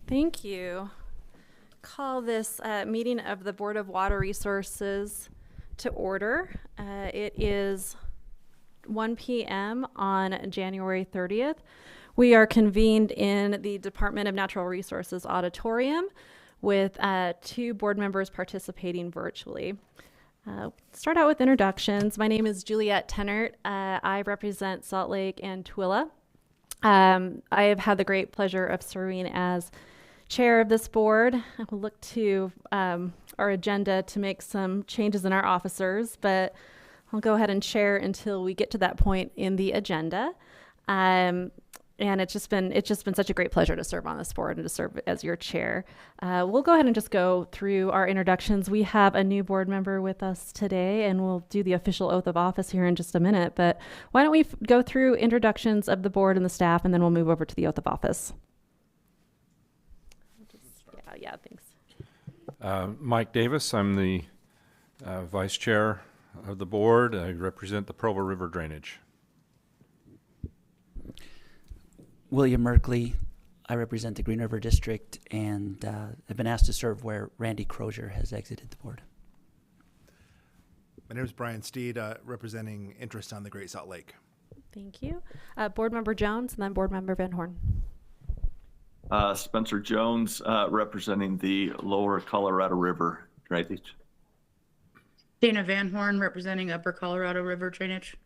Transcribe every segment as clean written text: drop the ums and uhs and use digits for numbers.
Thank you. Call this meeting of the Board of Water Resources to order. It is 1 p.m. on January 30th. We are convened in the Department of Natural Resources Auditorium with 2 board members participating virtually. Start out with introductions. My name is Juliette Tennert. I represent Salt Lake and Tooele. I have had the great pleasure of serving as chair of this board. I will look to our agenda to make some changes in our officers, but I'll go ahead and chair until we get to that point in the agenda. And it's just been such a great pleasure to serve on this board and to serve as your chair. We'll go ahead and just go through our introductions. We have a new board member with us today, and we'll do the official oath of office here in just a minute. But why don't we go through introductions of the board and the staff, and then we'll move over to the oath of office. Yeah, thanks. Mike Davis. I'm the vice chair of the board. I represent the Provo River Drainage. William Merkley. I represent the Green River District and have been asked to serve where Randy Crozier has exited the board. My name is Brian Steed, representing interest on the Great Salt Lake. Thank you. Board member Jones and then board member Van Horn. Spencer Jones, representing the lower Colorado River drainage. Dana Van Horn, representing upper Colorado River drainage.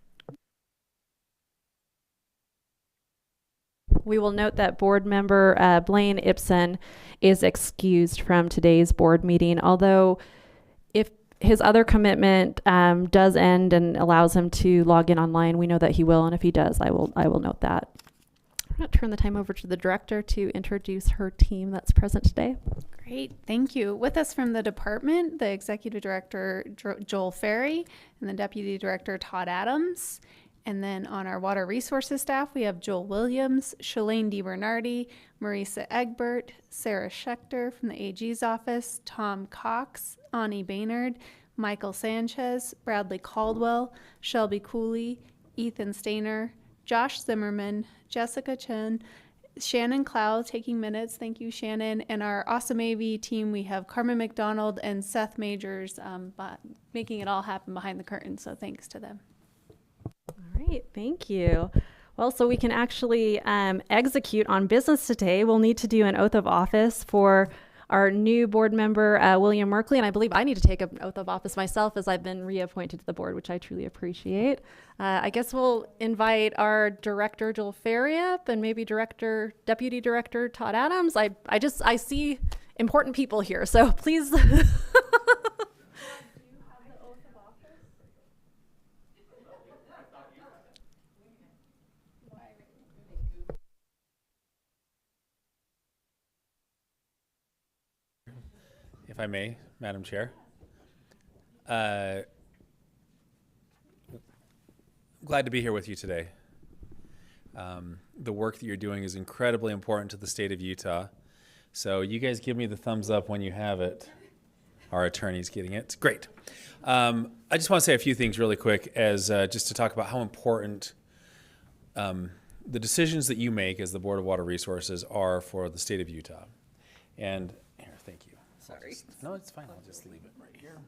We will note that board member Blaine Ibsen is excused from today's board meeting, although if his other commitment does end and allows him to log in online, we know that he will, and if he does, I will note that. I'm going to turn the time over to the director to introduce her team that's present today. Great, thank you. With us from the department, the executive director, Joel Ferry, and the deputy director, Todd Adams. And then on our water resources staff, we have Joel Williams, Shalane DiBernardi, Marisa Egbert, Sarah Schechter from the AG's office, Tom Cox, Ani Baynard, Michael Sanchez, Bradley Caldwell, Shelby Cooley, Ethan Stayner, Josh Zimmerman, Jessica Chen, Shannon Clow taking minutes. Thank you, Shannon. And our awesome AV team, we have Carmen McDonald and Seth Majors making it all happen behind the curtain. So thanks to them. All right, thank you. Well, so we can actually execute on business today. We'll need to do an oath of office for our new board member, William Merkley, and I believe I need to take an oath of office myself as I've been reappointed to the board, which I truly appreciate. I guess we'll invite our director, Joel Ferry, up, and maybe deputy director, Todd Adams. I see important people here, so please. If I may, Madam Chair. Glad to be here with you today. The work that you're doing is incredibly important to the state of Utah. So you guys give me the thumbs up when you have it. Our attorney's getting it. Great. I just want to say a few things really quick as just to talk about how important the decisions that you make as the Board of Water Resources are for the state of Utah. And here, thank you. Sorry. No, it's fine. I'll just leave it right here.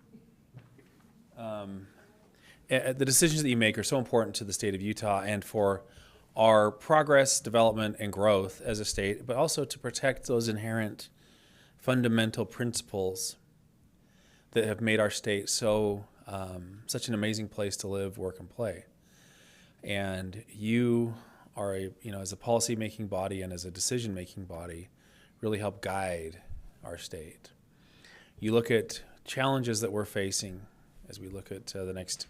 The decisions that you make are so important to the state of Utah and for our progress, development, and growth as a state, but also to protect those inherent fundamental principles that have made our state so such an amazing place to live, work, and play. And you are, as a policy-making body and as a decision-making body, really help guide our state. You look at challenges that we're facing as we look at the next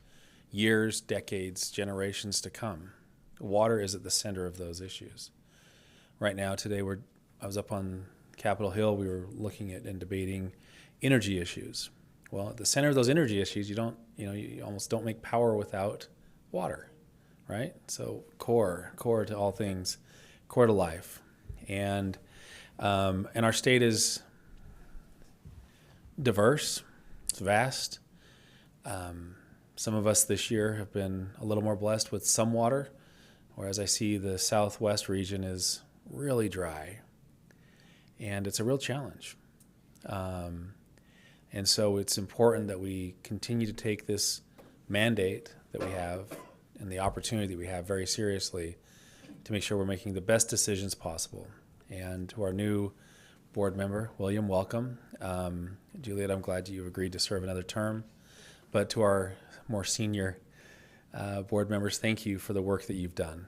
years, decades, generations to come. Water is at the center of those issues. Right now, today, I was up on Capitol Hill. We were looking at and debating energy issues. Well, at the center of those energy issues, you almost don't make power without water, right? So core to all things, core to life. And our state is diverse, it's vast. Some of us this year have been a little more blessed with some water. whereas I see the southwest region is really dry, and it's a real challenge. And so it's important that we continue to take this mandate that we have and the opportunity that we have very seriously to make sure we're making the best decisions possible. And to our new board member, William, welcome. Juliet, I'm glad you agreed to serve another term. But to our more senior board members, thank you for the work that you've done,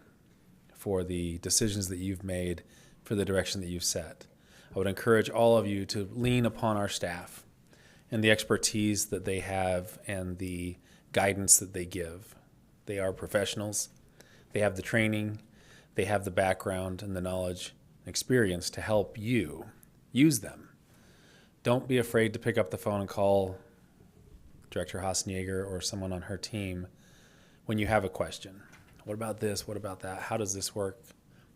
for the decisions that you've made, for the direction that you've set. I would encourage all of you to lean upon our staff and the expertise that they have and the guidance that they give. They are professionals. They have the training. They have the background and the knowledge and experience to help you use them. Don't be afraid to pick up the phone and call Director Hasenjager or someone on her team when you have a question. What about this? What about that? How does this work?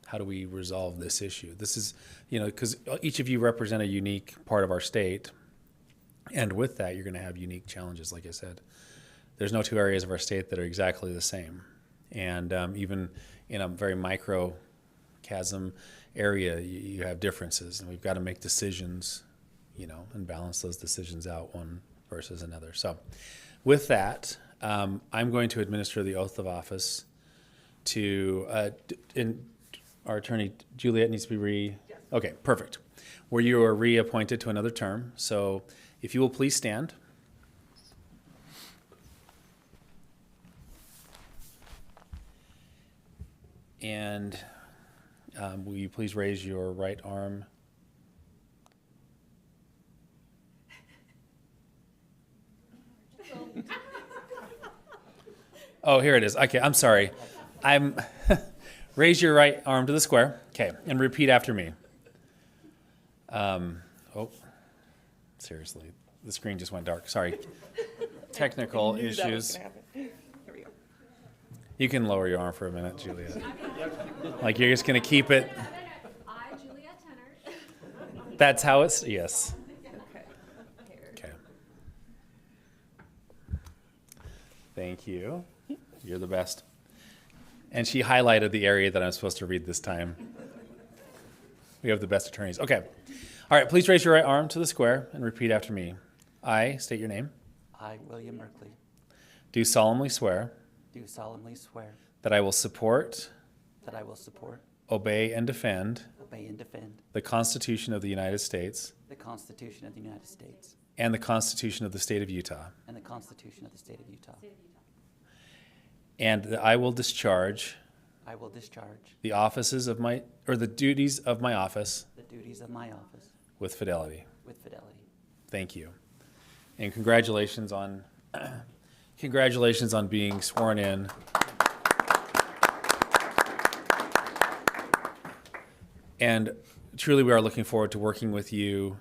How do we resolve this issue? This is, because each of you represent a unique part of our state. And with that, you're going to have unique challenges, like I said. There's no two areas of our state that are exactly the same. And even in a very microcosm area, you have differences. And we've got to make decisions, and balance those decisions out one versus another. So with that, I'm going to administer the oath of office to, our attorney, Juliet, needs to be Yes. Okay, perfect. Where you are reappointed to another term. So if you will please stand. And will you please raise your right arm? Oh, here it is. Okay, I'm sorry. Raise your right arm to the square. Okay, and repeat after me. Seriously, the screen just went dark. Sorry. Technical issues. You can lower your arm for a minute, Juliet. Like you're just going to keep it. I, Juliet Tenner. That's how it's, yes. Okay. Thank you. You're the best. And she highlighted the area that I'm supposed to read this time. We have the best attorneys. Okay. All right, please raise your right arm to the square and repeat after me. I state your name. I, William Merkley, Do solemnly swear do solemnly swear that I will support, that I will support, obey, and defend obey, and defend the Constitution of the United States the Constitution of the United States and the Constitution of the State of Utah, and the Constitution of the State of Utah. and that I will discharge I will discharge the offices of the duties of my office the duties of my office with fidelity. with fidelity. Thank you. And congratulations on being sworn in. And truly we are looking forward to working with you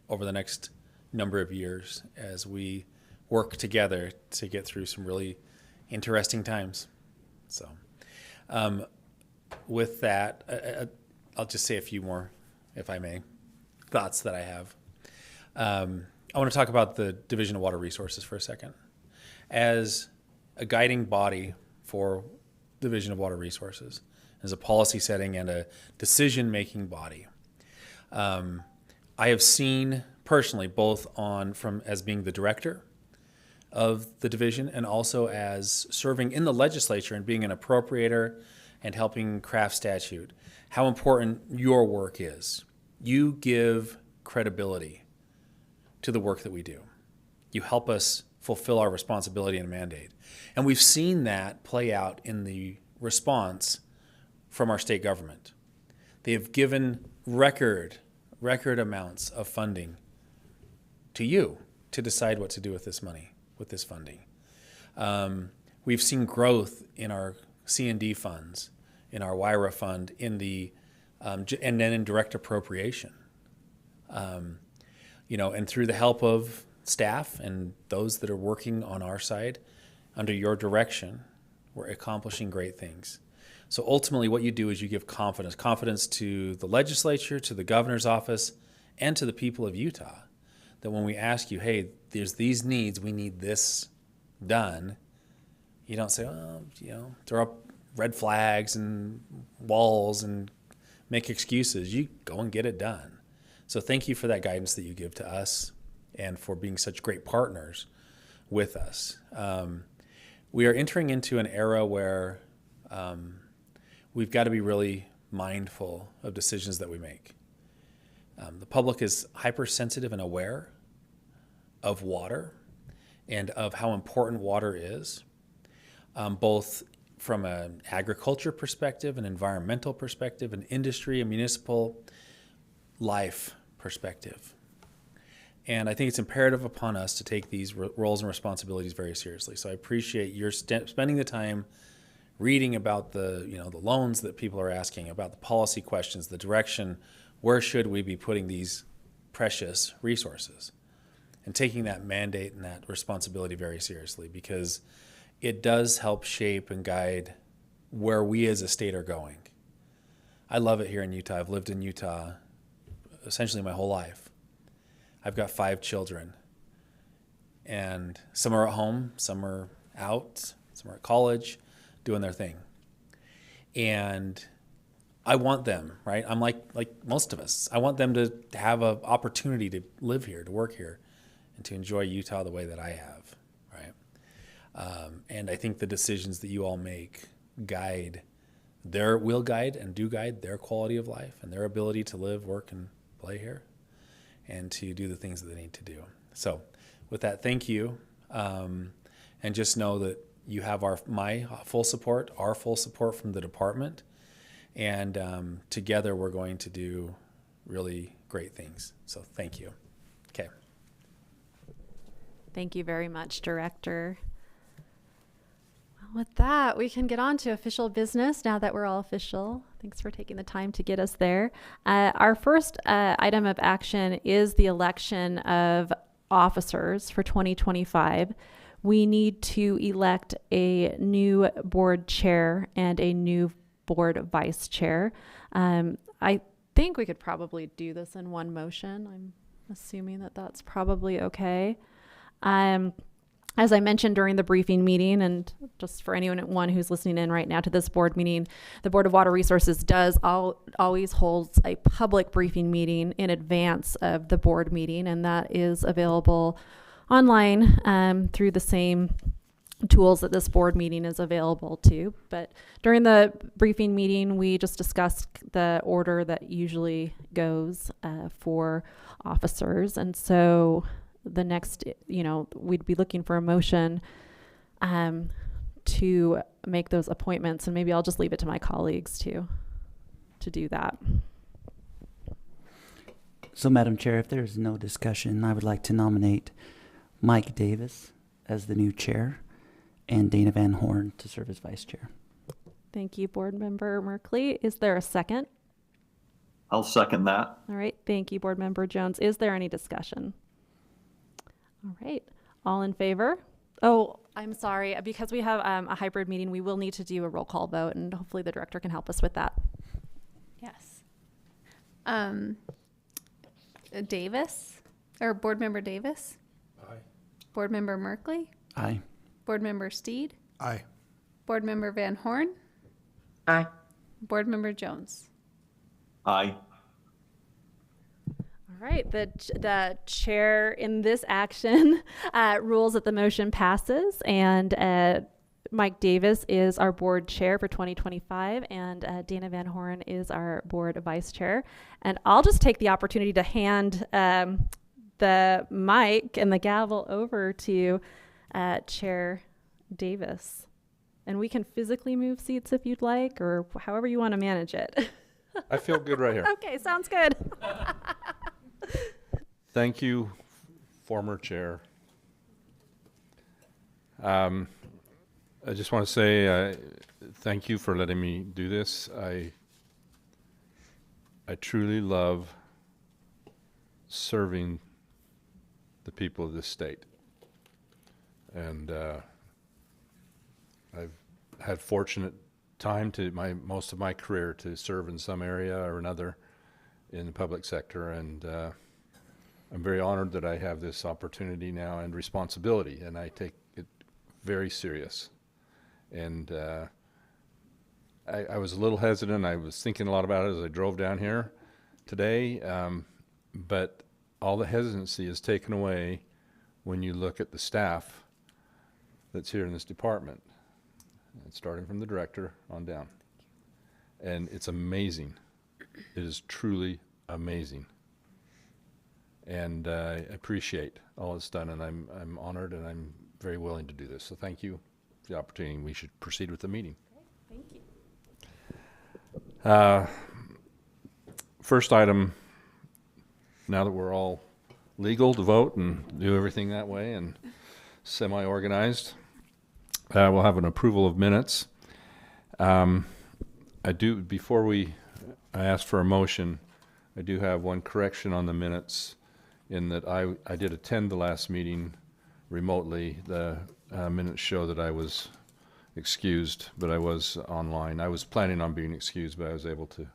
over the next number of years as we work together to get through some really interesting times. So with that, I'll just say a few more, if I may, thoughts that I have. I want to talk about the Division of Water Resources for a second. As a guiding body for Division of Water Resources, as a policy setting and a decision-making body, I have seen personally, both as being the director of the division and also as serving in the legislature and being an appropriator and helping craft statute, how important your work is. You give credibility to the work that we do. You help us fulfill our responsibility and mandate. And we've seen that play out in the response from our state government. They have given record amounts of funding to you to decide what to do with this money, with this funding. We've seen growth in our C&D funds, in our WIRA fund, and then in direct appropriation. And through the help of staff and those that are working on our side, under your direction, we're accomplishing great things. So ultimately what you do is you give confidence to the legislature, to the governor's office, and to the people of Utah, that when we ask you, hey, there's these needs, we need this done, you don't say, throw up red flags and walls and make excuses. You go and get it done. So thank you for that guidance that you give to us and for being such great partners with us. We are entering into an era where we've got to be really mindful of decisions that we make. The public is hypersensitive and aware of water and of how important water is, both from an agriculture perspective, an environmental perspective, an industry, a municipal life perspective. And I think it's imperative upon us to take these roles and responsibilities very seriously. So I appreciate your spending the time reading about the loans that people are asking, about the policy questions, the direction, where should we be putting these precious resources, and taking that mandate and that responsibility very seriously, because it does help shape and guide where we as a state are going. I love it here in Utah. I've lived in Utah essentially my whole life. I've got 5 children, and some are at home, some are out, some are at college, doing their thing. And I want them, right? I'm like most of us. I want them to have an opportunity to live here, to work here, and to enjoy Utah the way that I have, right? And I think the decisions that you all make will guide their quality of life and their ability to live, work, and play here, and to do the things that they need to do. So with that, thank you. And just know that you have my full support, our full support from the department. And together we're going to do really great things. So thank you. Okay. Thank you very much, Director. Well, with that, we can get on to official business now that we're all official. Thanks for taking the time to get us there. Our first item of action is the election of officers for 2025. We need to elect a new board chair and a new board vice chair. I think we could probably do this in one motion. I'm assuming that that's probably okay. As I mentioned during the briefing meeting, and just for anyone who's listening in right now to this board meeting, the Board of Water Resources always holds a public briefing meeting in advance of the board meeting, and that is available online through the same tools that this board meeting is available to. But during the briefing meeting, we just discussed the order that usually goes for officers. And so the next, we'd be looking for a motion to make those appointments. And maybe I'll just leave it to my colleagues to do that. So, Madam Chair, if there's no discussion, I would like to nominate Mike Davis as the new chair and Dana Van Horn to serve as vice chair. Thank you, Board Member Merkley. Is there a second? I'll second that. All right. Thank you, Board Member Jones. Is there any discussion? All right. All in favor? Oh, I'm sorry. Because we have a hybrid meeting, we will need to do a roll call vote, and hopefully the director can help us with that. Yes. Davis, or Board Member Davis? Aye. Board Member Merkley? Aye. Board Member Steed? Aye. Board Member Van Horn? Aye. Board Member Jones? Aye. All right. The chair in this action rules that the motion passes, and Mike Davis is our board chair for 2025, and Dana Van Horn is our board vice chair. And I'll just take the opportunity to hand the mic and the gavel over to Chair Davis. And we can physically move seats if you'd like, or however you want to manage it. I feel good right here. Okay, sounds good. Thank you, former chair. I just want to say thank you for letting me do this. I truly love serving the people of this state. And I've had fortunate time most of my career to serve in some area or another in the public sector, and I'm very honored that I have this opportunity now and responsibility, and I take it very serious. And I was a little hesitant. I was thinking a lot about it as I drove down here today, but all the hesitancy is taken away when you look at the staff that's here in this department, starting from the director on down. And it's amazing. It is truly amazing. And I appreciate all it's done, and I'm honored, and I'm very willing to do this. So thank you for the opportunity. We should proceed with the meeting. Thank you. First item, now that we're all legal to vote and do everything that way and semi-organized, we'll have an approval of minutes. Before I ask for a motion, I do have one correction on the minutes in that I did attend the last meeting remotely. The minutes show that I was excused, but I was online. I was planning on being excused, but I was able to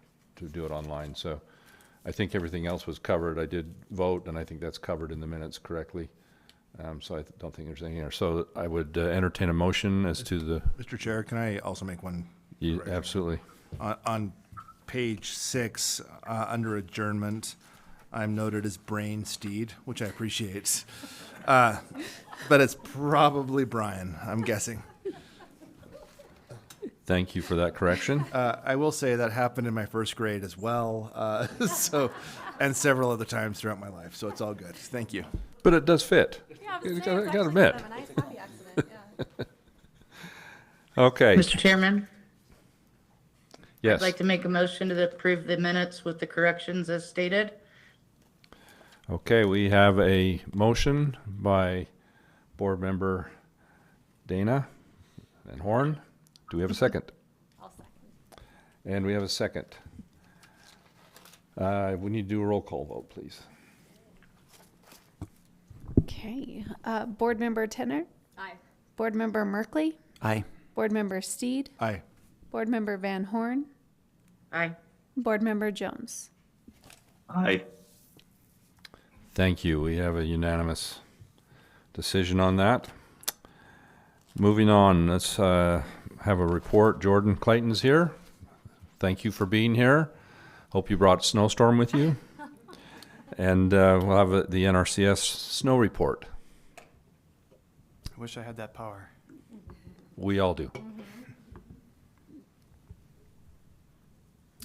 do it online. So I think everything else was covered. I did vote, and I think that's covered in the minutes correctly. So I don't think there's anything there. So I would entertain a motion as to the... Mr. Chair, can I also make one? Absolutely. On page 6, under adjournment, I'm noted as Brain Steed, which I appreciate. But it's probably Brian, I'm guessing. Thank you for that correction. I will say that happened in my first grade as well, and several other times throughout my life, so it's all good. Thank you. But it does fit. Yeah, I was You saying, it's gotta actually admit. kind of a nice happy accident, yeah. Okay. Mr. Chairman, Yes. I'd like to make a motion to approve the minutes with the corrections as stated. Okay, we have a motion by Board Member Dana and Horn. Do we have a second? I'll second. And we have a second. We need to do a roll call vote, please. Okay. Board Member Tenner, Aye. Board Member Merkley, Aye. Board Member Steed, Aye. Board Member Van Horn, Aye. Board Member Jones. Aye. Thank you. We have a unanimous decision on that. Moving on, let's have a report. Jordan Clayton's here. Thank you for being here. Hope you brought a snowstorm with you. And we'll have the NRCS snow report. I wish I had that power. We all do.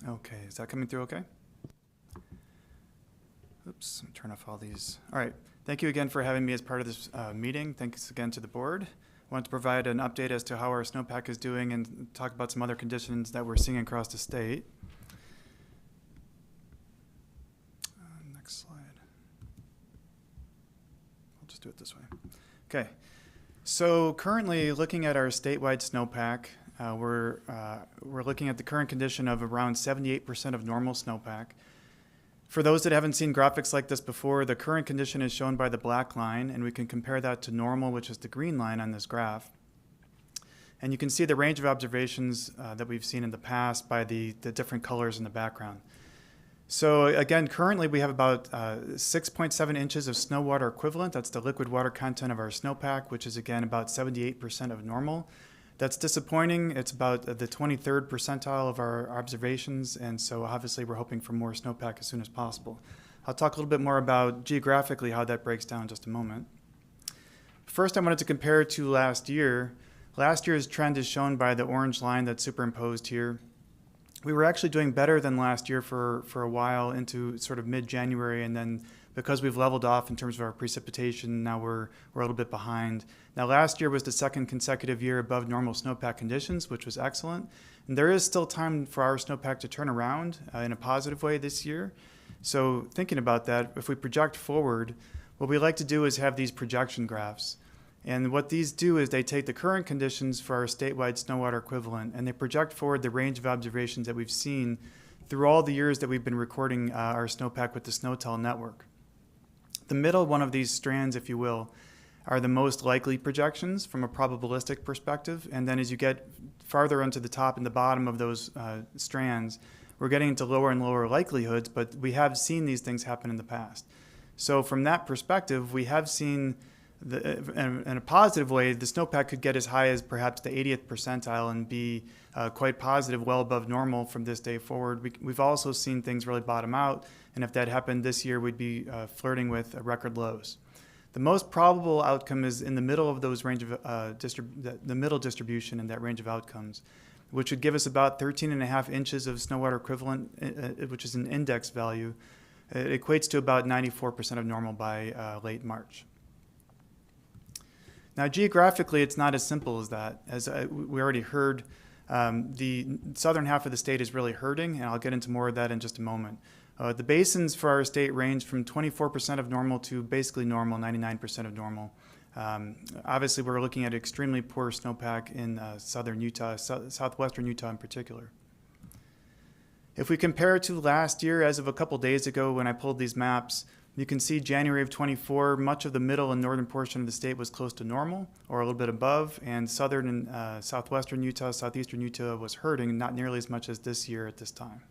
Okay, is that coming through okay? Oops, let me turn off all these. All right, thank you again for having me as part of this meeting. Thanks again to the board. I wanted to provide an update as to how our snowpack is doing and talk about some other conditions that we're seeing across the state. Next slide. I'll just do it this way. Okay, so currently looking at our statewide snowpack, we're looking at the current condition of around 78% of normal snowpack. For those that haven't seen graphics like this before, the current condition is shown by the black line, and we can compare that to normal, which is the green line on this graph. And you can see the range of observations that we've seen in the past by the different colors in the background. So again, currently we have about 6.7 inches of snow water equivalent. That's the liquid water content of our snowpack, which is again about 78% of normal. That's disappointing. It's about the 23rd percentile of our observations, and so obviously we're hoping for more snowpack as soon as possible. I'll talk a little bit more about geographically how that breaks down in just a moment. First, I wanted to compare it to last year. Last year's trend is shown by the orange line that's superimposed here. We were actually doing better than last year for a while into sort of mid-January, and then because we've leveled off in terms of our precipitation, now we're a little bit behind. Now last year was the second consecutive year above normal snowpack conditions, which was excellent. And there is still time for our snowpack to turn around in a positive way this year. So thinking about that, if we project forward, what we like to do is have these projection graphs. And what these do is they take the current conditions for our statewide snow water equivalent, and they project forward the range of observations that we've seen through all the years that we've been recording our snowpack with the SNOWTEL network. The middle one of these strands, if you will, are the most likely projections from a probabilistic perspective. And then as you get farther into the top and the bottom of those strands, we're getting into lower and lower likelihoods, but we have seen these things happen in the past. So from that perspective, we have seen In a positive way, the snowpack could get as high as perhaps the 80th percentile and be quite positive, well above normal from this day forward. We've also seen things really bottom out, and if that happened this year, we'd be flirting with record lows. The most probable outcome is in the middle of those range of the middle distribution in that range of outcomes, which would give us about 13.5 inches of snow water equivalent, which is an index value. It equates to about 94% of normal by late March. Now, geographically, it's not as simple as that. As we already heard, the southern half of the state is really hurting, and I'll get into more of that in just a moment. The basins for our state range from 24% of normal to basically normal, 99% of normal. Obviously, we're looking at extremely poor snowpack in southern Utah, southwestern Utah in particular. If we compare it to last year, as of a couple days ago when I pulled these maps, you can see January of 24, much of the middle and northern portion of the state was close to normal or a little bit above, and southern and southwestern Utah, southeastern Utah was hurting, not nearly as much as this year at this time.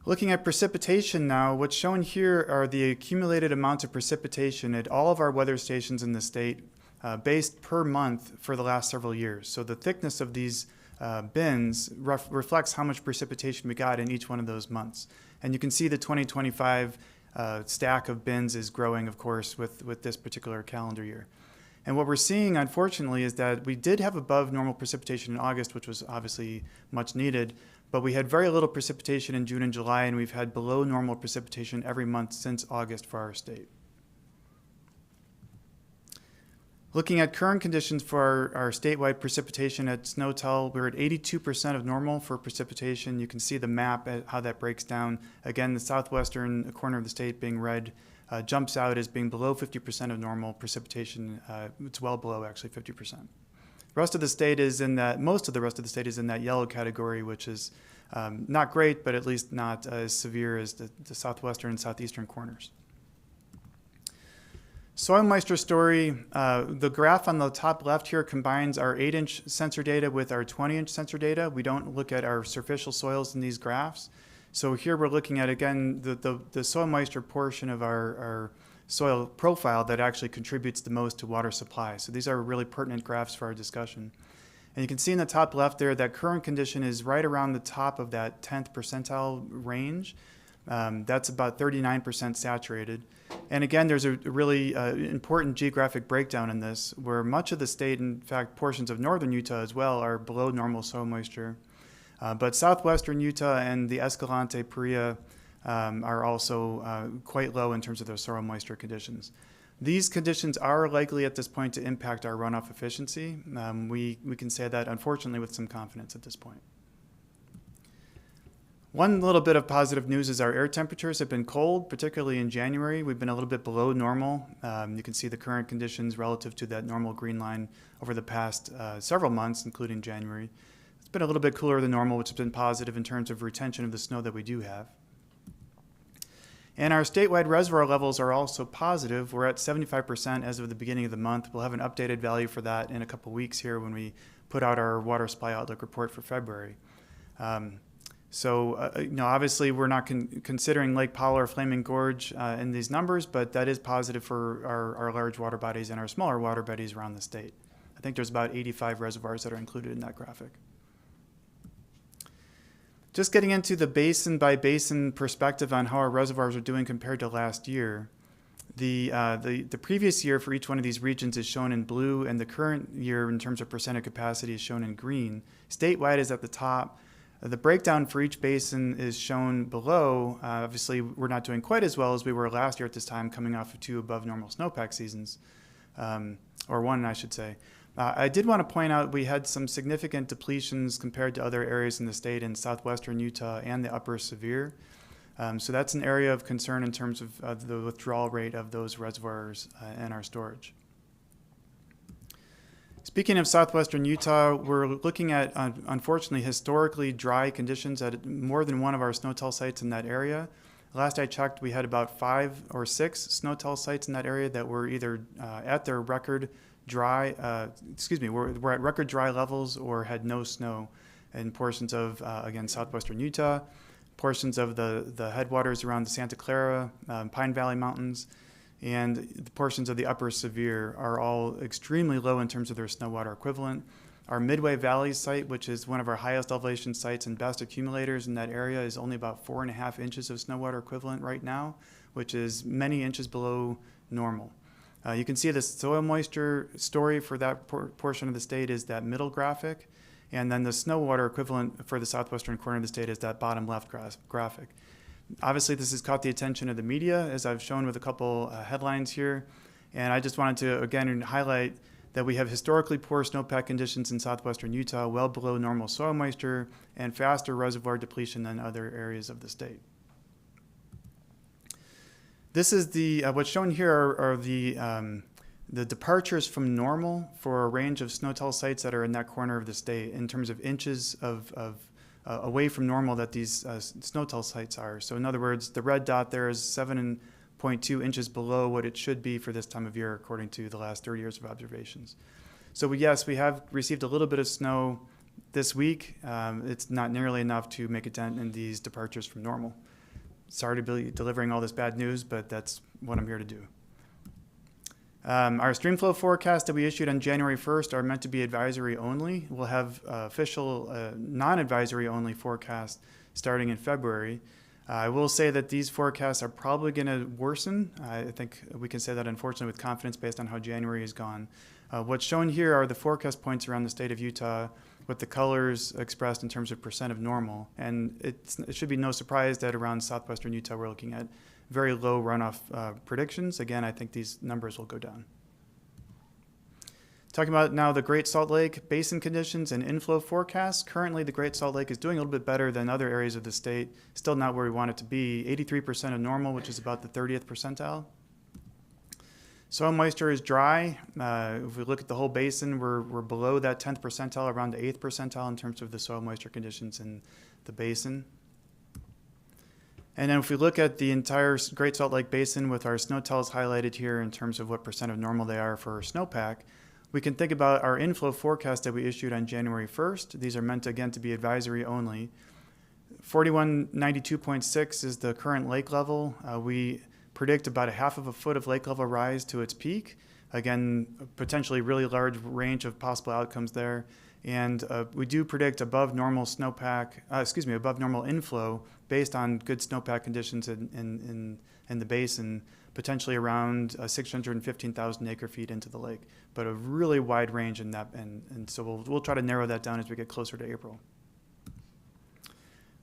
Looking at precipitation now, what's shown here are the accumulated amounts of precipitation at all of our weather stations in the state based per month for the last several years. So the thickness of these bins reflects how much precipitation we got in each one of those months. And you can see the 2025 stack of bins is growing, of course, with this particular calendar year. And what we're seeing, unfortunately, is that we did have above normal precipitation in August, which was obviously much needed, but we had very little precipitation in June and July, and we've had below normal precipitation every month since August for our state. Looking at current conditions for our statewide precipitation at SNOTEL, we're at 82% of normal for precipitation. You can see the map at how that breaks down. Again, the southwestern corner of the state being red jumps out as being below 50% of normal precipitation. It's well below actually 50%. The rest of the state is in that, most of the rest of the state is in that yellow category, which is not great, but at least not as severe as the southwestern and southeastern corners. Soil moisture story, the graph on the top left here combines our 8-inch sensor data with our 20-inch sensor data. We don't look at our superficial soils in these graphs. So here we're looking at, again, the soil moisture portion of our soil profile that actually contributes the most to water supply. So these are really pertinent graphs for our discussion. And you can see in the top left there that current condition is right around the top of that 10th percentile range. That's about 39% saturated. And again, there's a really important geographic breakdown in this, where much of the state, in fact, portions of northern Utah as well, are below normal soil moisture. But southwestern Utah and the Escalante, Perea are also quite low in terms of their soil moisture conditions. These conditions are likely at this point to impact our runoff efficiency. We can say that, unfortunately, with some confidence at this point. One little bit of positive news is our air temperatures have been cold, particularly in January. We've been a little bit below normal. You can see the current conditions relative to that normal green line over the past several months, including January. It's been a little bit cooler than normal, which has been positive in terms of retention of the snow that we do have. And our statewide reservoir levels are also positive. We're at 75% as of the beginning of the month. We'll have an updated value for that in a couple weeks here when we put out our water supply outlook report for February. Obviously we're not considering Lake Powell or Flaming Gorge in these numbers, but that is positive for our large water bodies and our smaller water bodies around the state. I think there's about 85 reservoirs that are included in that graphic. Just getting into the basin by basin perspective on how our reservoirs are doing compared to last year. The previous year for each one of these regions is shown in blue, and the current year in terms of percent of capacity is shown in green. Statewide is at the top. The breakdown for each basin is shown below. Obviously, we're not doing quite as well as we were last year at this time, coming off of 2 above normal snowpack seasons, or 1, I should say. I did want to point out we had some significant depletions compared to other areas in the state in southwestern Utah and the upper Sevier. So that's an area of concern in terms of the withdrawal rate of those reservoirs and our storage. Speaking of southwestern Utah, we're looking at, unfortunately, historically dry conditions at more than one of our SNOTEL sites in that area. Last I checked, we had about 5 or 6 SNOTEL sites in that area that were either at their record dry, we're at record dry levels or had no snow in portions of, again, southwestern Utah, portions of the headwaters around the Santa Clara, Pine Valley Mountains, and the portions of the upper severe are all extremely low in terms of their snow water equivalent. Our Midway Valley site, which is one of our highest elevation sites and best accumulators in that area, is only about 4.5 inches of snow water equivalent right now, which is many inches below normal. You can see the soil moisture story for that portion of the state is that middle graphic, and then the snow water equivalent for the southwestern corner of the state is that bottom left graphic. Obviously, this has caught the attention of the media, as I've shown with a couple headlines here, and I just wanted to again highlight that we have historically poor snowpack conditions in southwestern Utah, well below normal soil moisture, and faster reservoir depletion than other areas of the state. This is the what's shown here are the departures from normal for a range of SNOTEL sites that are in that corner of the state in terms of inches of away from normal that these SNOTEL sites are. So in other words, the red dot there is 7.2 inches below what it should be for this time of year, according to the last 30 years of observations. So yes, we have received a little bit of snow this week. It's not nearly enough to make a dent in these departures from normal. Sorry to be delivering all this bad news, but that's what I'm here to do. Our stream flow forecast that we issued on January 1st are meant to be advisory only. We'll have official non-advisory only forecasts starting in February. I will say that these forecasts are probably going to worsen. I think we can say that unfortunately with confidence based on how January has gone. What's shown here are the forecast points around the state of Utah with the colors expressed in terms of percent of normal. And it should be no surprise that around southwestern Utah we're looking at very low runoff predictions. Again, I think these numbers will go down. Talking about now the Great Salt Lake basin conditions and inflow forecasts. Currently, the Great Salt Lake is doing a little bit better than other areas of the state. Still not where we want it to be. 83% of normal, which is about the 30th percentile. Soil moisture is dry. If we look at the whole basin, we're below that 10th percentile, around the 8th percentile in terms of the soil moisture conditions in the basin. And then if we look at the entire Great Salt Lake Basin with our SNOTELs highlighted here in terms of what percent of normal they are for snowpack, we can think about our inflow forecast that we issued on January 1st. These are meant, again, to be advisory only. 4192.6 is the current lake level. We predict about 1/2 foot of lake level rise to its peak. Again, potentially really large range of possible outcomes there. And we do predict above normal above normal inflow based on good snowpack conditions in the basin, potentially around 615,000 acre feet into the lake, but a really wide range in that. And so we'll try to narrow that down as we get closer to April.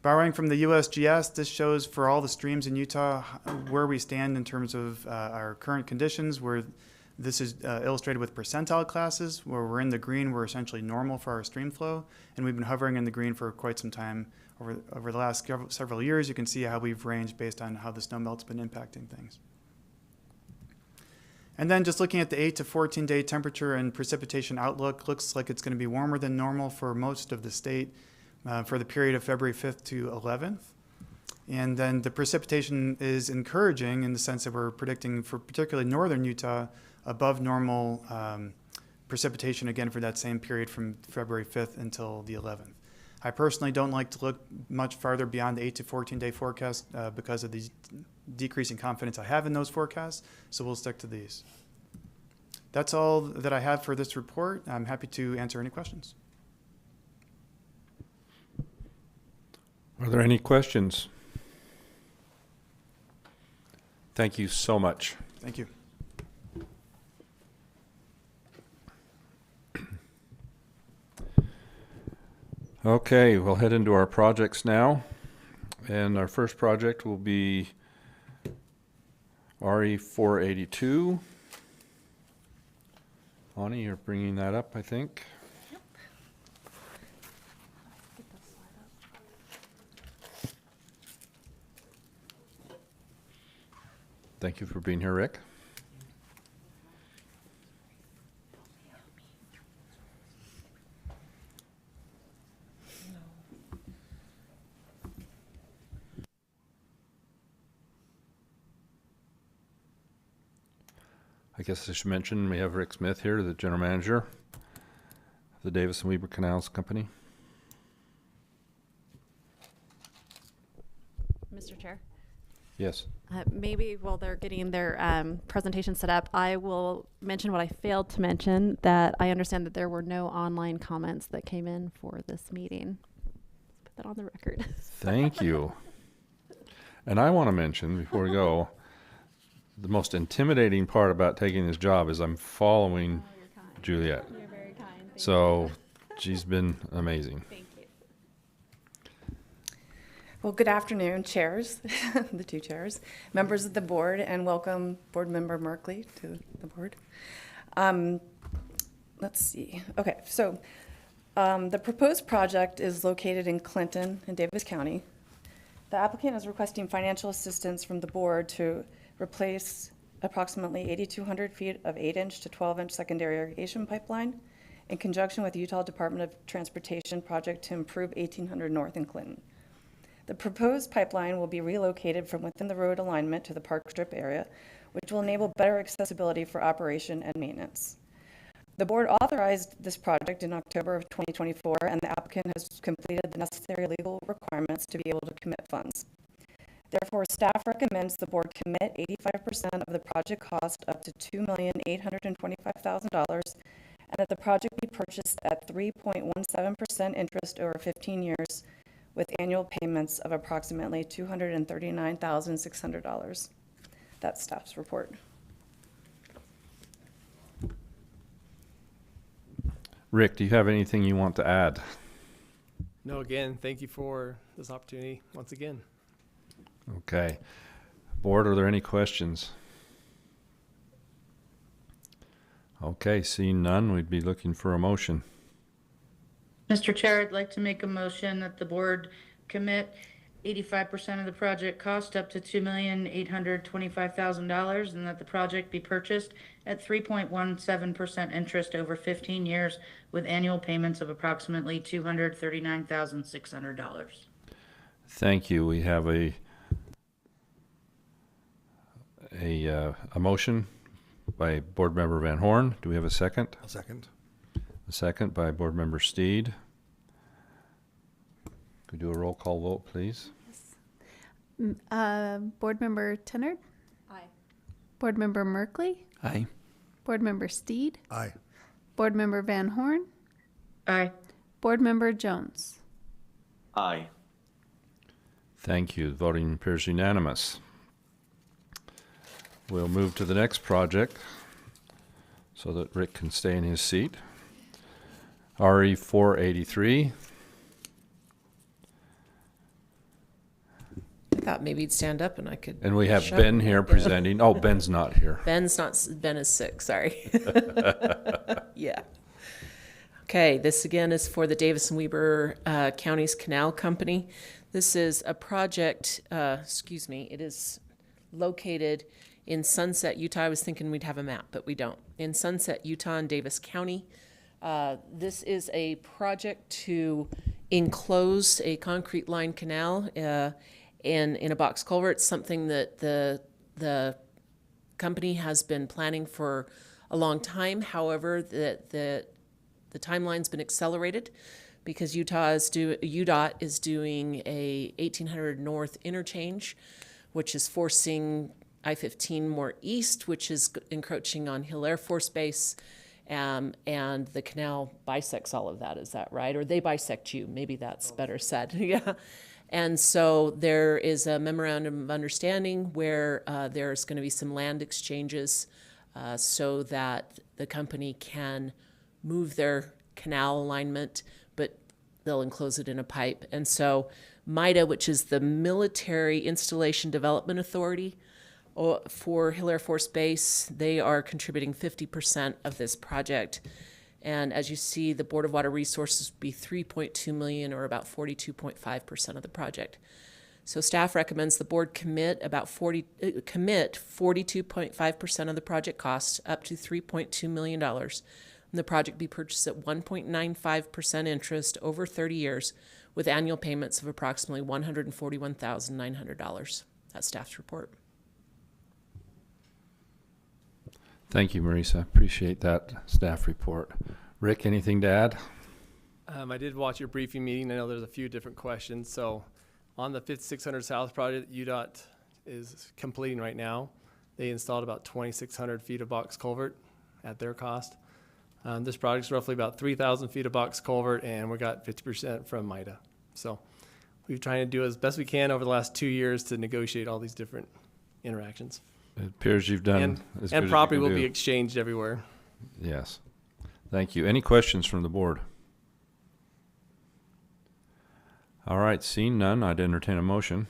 Borrowing from the USGS, this shows for all the streams in Utah where we stand in terms of our current conditions, where this is illustrated with percentile classes. Where we're in the green, we're essentially normal for our stream flow, and we've been hovering in the green for quite some time. Over the last several years, you can see how we've ranged based on how the snow melt's been impacting things. And then just looking at the 8 to 14 day temperature and precipitation outlook, looks like it's going to be warmer than normal for most of the state for the period of February 5th to 11th. And then the precipitation is encouraging in the sense that we're predicting for particularly northern Utah above normal precipitation again for that same period from February 5th until the 11th. I personally don't like to look much farther beyond the 8 to 14 day forecast because of the decreasing confidence I have in those forecasts, so we'll stick to these. That's all that I have for this report. I'm happy to answer any questions. Are there any questions? Thank you so much. Thank you. Okay, we'll head into our projects now. And our first project will be RE 482. Ani, you're bringing that up, I think. Thank you for being here, Rick. I guess I should mention we have Rick Smith here, the general manager of the Davis and Weber Canals Company. Mr. Chair. Yes. Maybe while they're getting their presentation set up, I will mention what I failed to mention, that I understand that there were no online comments that came in for this meeting. Let's put that on the record. Thank you. And I want to mention before we go, the most intimidating part about taking this job is I'm following Juliet. You're very kind. Thank So she's been amazing. Thank you. Well, good afternoon, chairs, the two chairs, members of the board, and welcome Board Member Merkley to the board. Let's see. Okay, so the proposed project is located in Clinton in Davis County. The applicant is requesting financial assistance from the board to replace approximately 8,200 feet of 8-inch to 12-inch secondary irrigation pipeline in conjunction with Utah Department of Transportation project to improve 1800 North in Clinton. The proposed pipeline will be relocated from within the road alignment to the park strip area, which will enable better accessibility for operation and maintenance. The board authorized this project in October of 2024, and the applicant has completed the necessary legal requirements to be able to commit funds. Therefore, staff recommends the board commit 85% of the project cost up to $2,825,000, and that the project be purchased at 3.17% interest over 15 years, with annual payments of approximately $239,600. That's staff's report. Rick, do you have anything you want to add? No, again, thank you for this opportunity once again. Okay. Board, are there any questions? Okay, seeing none, we'd be looking for a motion. Mr. Chair, I'd like to make a motion that the board commit 85% of the project cost up to $2,825,000, and that the project be purchased at 3.17% interest over 15 years with annual payments of approximately $239,600. Thank you. We have a motion by Board Member Van Horn. Do we have a second? I'll second. A second by Board Member Steed. Could we do a roll call vote, please? Board Member Tennard? Aye. Board Member Merkley? Aye. Board Member Steed? Aye. Board Member Van Horn? Aye. Board Member Jones? Aye. Thank you. Voting appears unanimous. We'll move to the next project so that Rick can stay in his seat. RE 483. I thought maybe he'd stand up and I could. And we have shut Ben him here down. presenting. Oh, Ben's not here. Ben is sick, sorry. Yeah. Okay, this again is for the Davis and Weber Counties Canal Company. This is a project, it is located in Sunset, Utah. I was thinking we'd have a map, but we don't. In Sunset, Utah and Davis County. This is a project to enclose a concrete lined canal in a box culvert, something that the company has been planning for a long time. However, the timeline's been accelerated because UDOT is doing a 1800 North interchange, which is forcing I-15 more east, which is encroaching on Hill Air Force Base, and the canal bisects all of that. Is that right? Or they bisect you? Maybe that's better said. Yeah. And so there is a memorandum of understanding where there's going to be some land exchanges so that the company can move their canal alignment, but they'll enclose it in a pipe. And so MIDA, which is the Military Installation Development Authority for Hill Air Force Base, they are contributing 50% of this project. And as you see, the Board of Water Resources would be $3.2 million, or about 42.5% of the project. So staff recommends the board commit 42.5% of the project cost, up to $3.2 million. And the project be purchased at 1.95% interest over 30 years, with annual payments of approximately $141,900. That's staff's report. Thank you, Marisa. Appreciate that staff report. Rick, anything to add? I did watch your briefing meeting. I know there's a few different questions. So on the 5600 South project, UDOT is completing right now. They installed about 2,600 feet of box culvert at their cost. This project's roughly about 3,000 feet of box culvert, and we got 50% from MITA. So we've tried to do as best we can over the last 2 years to negotiate all these different interactions. It appears you've done as good And as property you will can be do. exchanged everywhere. Yes. Thank you. Any questions from the board? All right, seeing none, I'd entertain a motion.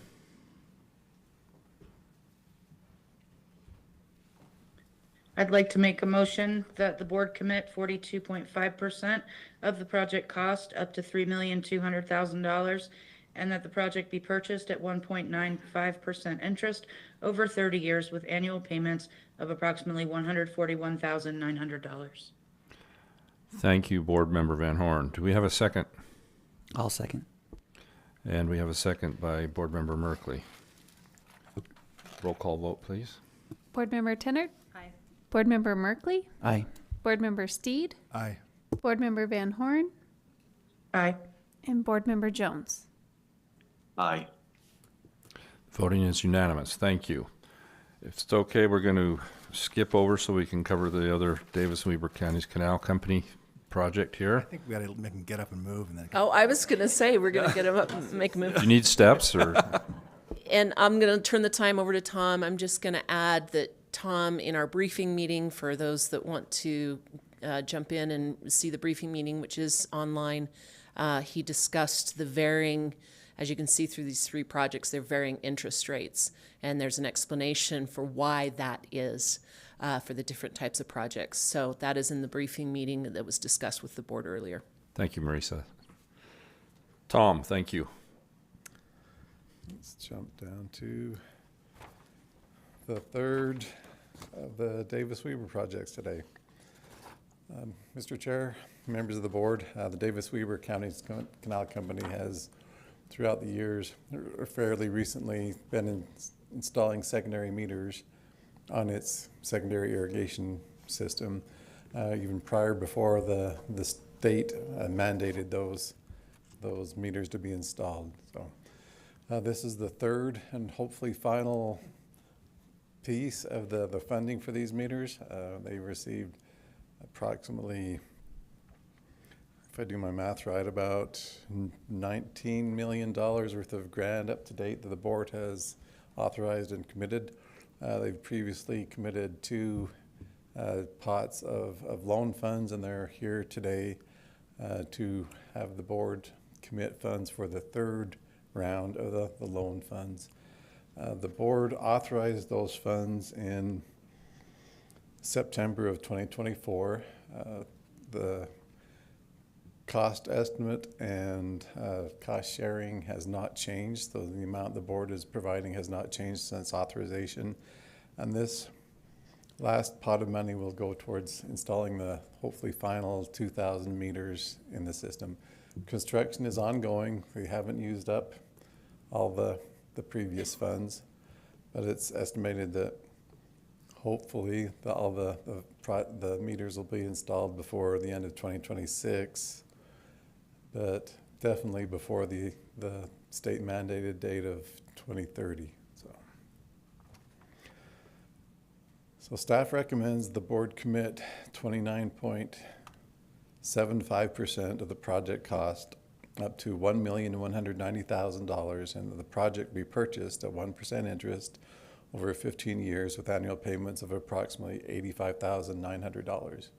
I'd like to make a motion that the board commit 42.5% of the project cost up to $3,200,000, and that the project be purchased at 1.95% interest over 30 years with annual payments of approximately $141,900. Thank you, Board Member Van Horn. Do we have a second? I'll second. And we have a second by Board Member Merkley. Roll call vote, please. Board Member Tennard? Aye. Board Member Merkley? Aye. Board Member Steed? Aye. Board Member Van Horn? Aye. And Board Member Jones? Aye. Voting is unanimous. Thank you. If it's okay, we're going to skip over so we can cover the other Davis-Weber County's Canal Company project I here. think we gotta make him get up and move and then. Oh, I was going to say, we're going to get him up and make a move. Do you need steps or? And I'm going to turn the time over to Tom. I'm just going to add that Tom, in our briefing meeting, for those that want to jump in and see the briefing meeting, which is online, he discussed the varying, as you can see through these three projects, they're varying interest rates. And there's an explanation for why that is for the different types of projects. So that is in the briefing meeting that was discussed with the board earlier. Thank you, Marisa. Tom, thank you. Let's jump down to the third of the Davis-Weber projects today. Mr. Chair, members of the board, the Davis-Weber County's Canal Company has, throughout the years, or fairly recently, been installing secondary meters on its secondary irrigation system, even prior before the state mandated those meters to be installed. So this is the third and hopefully final piece of the funding for these meters. They received approximately, if I do my math right, about $19 million worth of grant up to date that the board has authorized and committed. They've previously committed 2 pots of loan funds, and they're here today to have the board commit funds for the third round of the loan funds. The board authorized those funds in September of 2024. The cost estimate and cost sharing has not changed, so the amount the board is providing has not changed since authorization. And this last pot of money will go towards installing the hopefully final 2,000 meters in the system. Construction is ongoing. We haven't used up all the previous funds, but it's estimated that hopefully all the meters will be installed before the end of 2026, but definitely before the state mandated date of 2030. So staff recommends the board commit 29.75% of the project cost up to $1,190,000, and the project be purchased at 1% interest over 15 years with annual payments of approximately $85,900.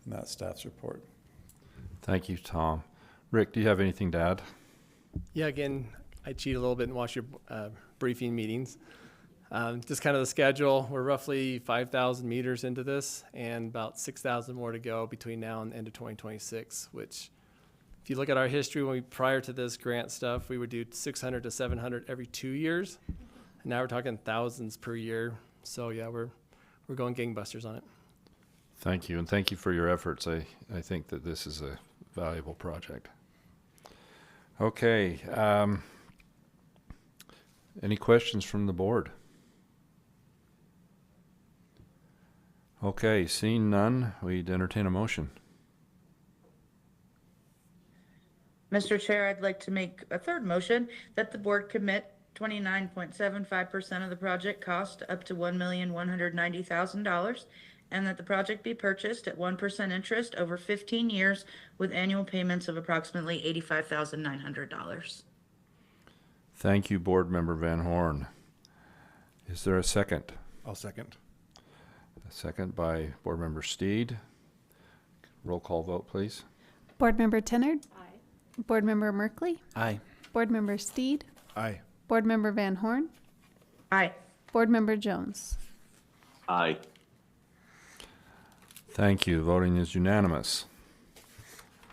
And that's staff's report. Thank you, Tom. Rick, do you have anything to add? Yeah, again, I cheat a little bit and watch your briefing meetings. Just kind of the schedule. We're roughly 5,000 meters into this and about 6,000 more to go between now and the end of 2026, which if you look at our history, prior to this grant stuff, we would do 600 to 700 every 2 years. And now we're talking thousands per year. So yeah, we're going gangbusters on it. Thank you, and thank you for your efforts. I think that this is a valuable project. Okay. Any questions from the board? Okay, seeing none, we'd entertain a motion. Mr. Chair, I'd like to make a third motion that the board commit 29.75% of the project cost up to $1,190,000, and that the project be purchased at 1% interest over 15 years with annual payments of approximately $85,900. Thank you, Board Member Van Horn. Is there a second? I'll second. A second by Board Member Steed. Roll call vote, please. Board Member Tennard? Aye. Board Member Merkley? Aye. Board Member Steed? Aye. Board Member Van Horn? Aye. Board Member Jones? Aye. Thank you. Voting is unanimous.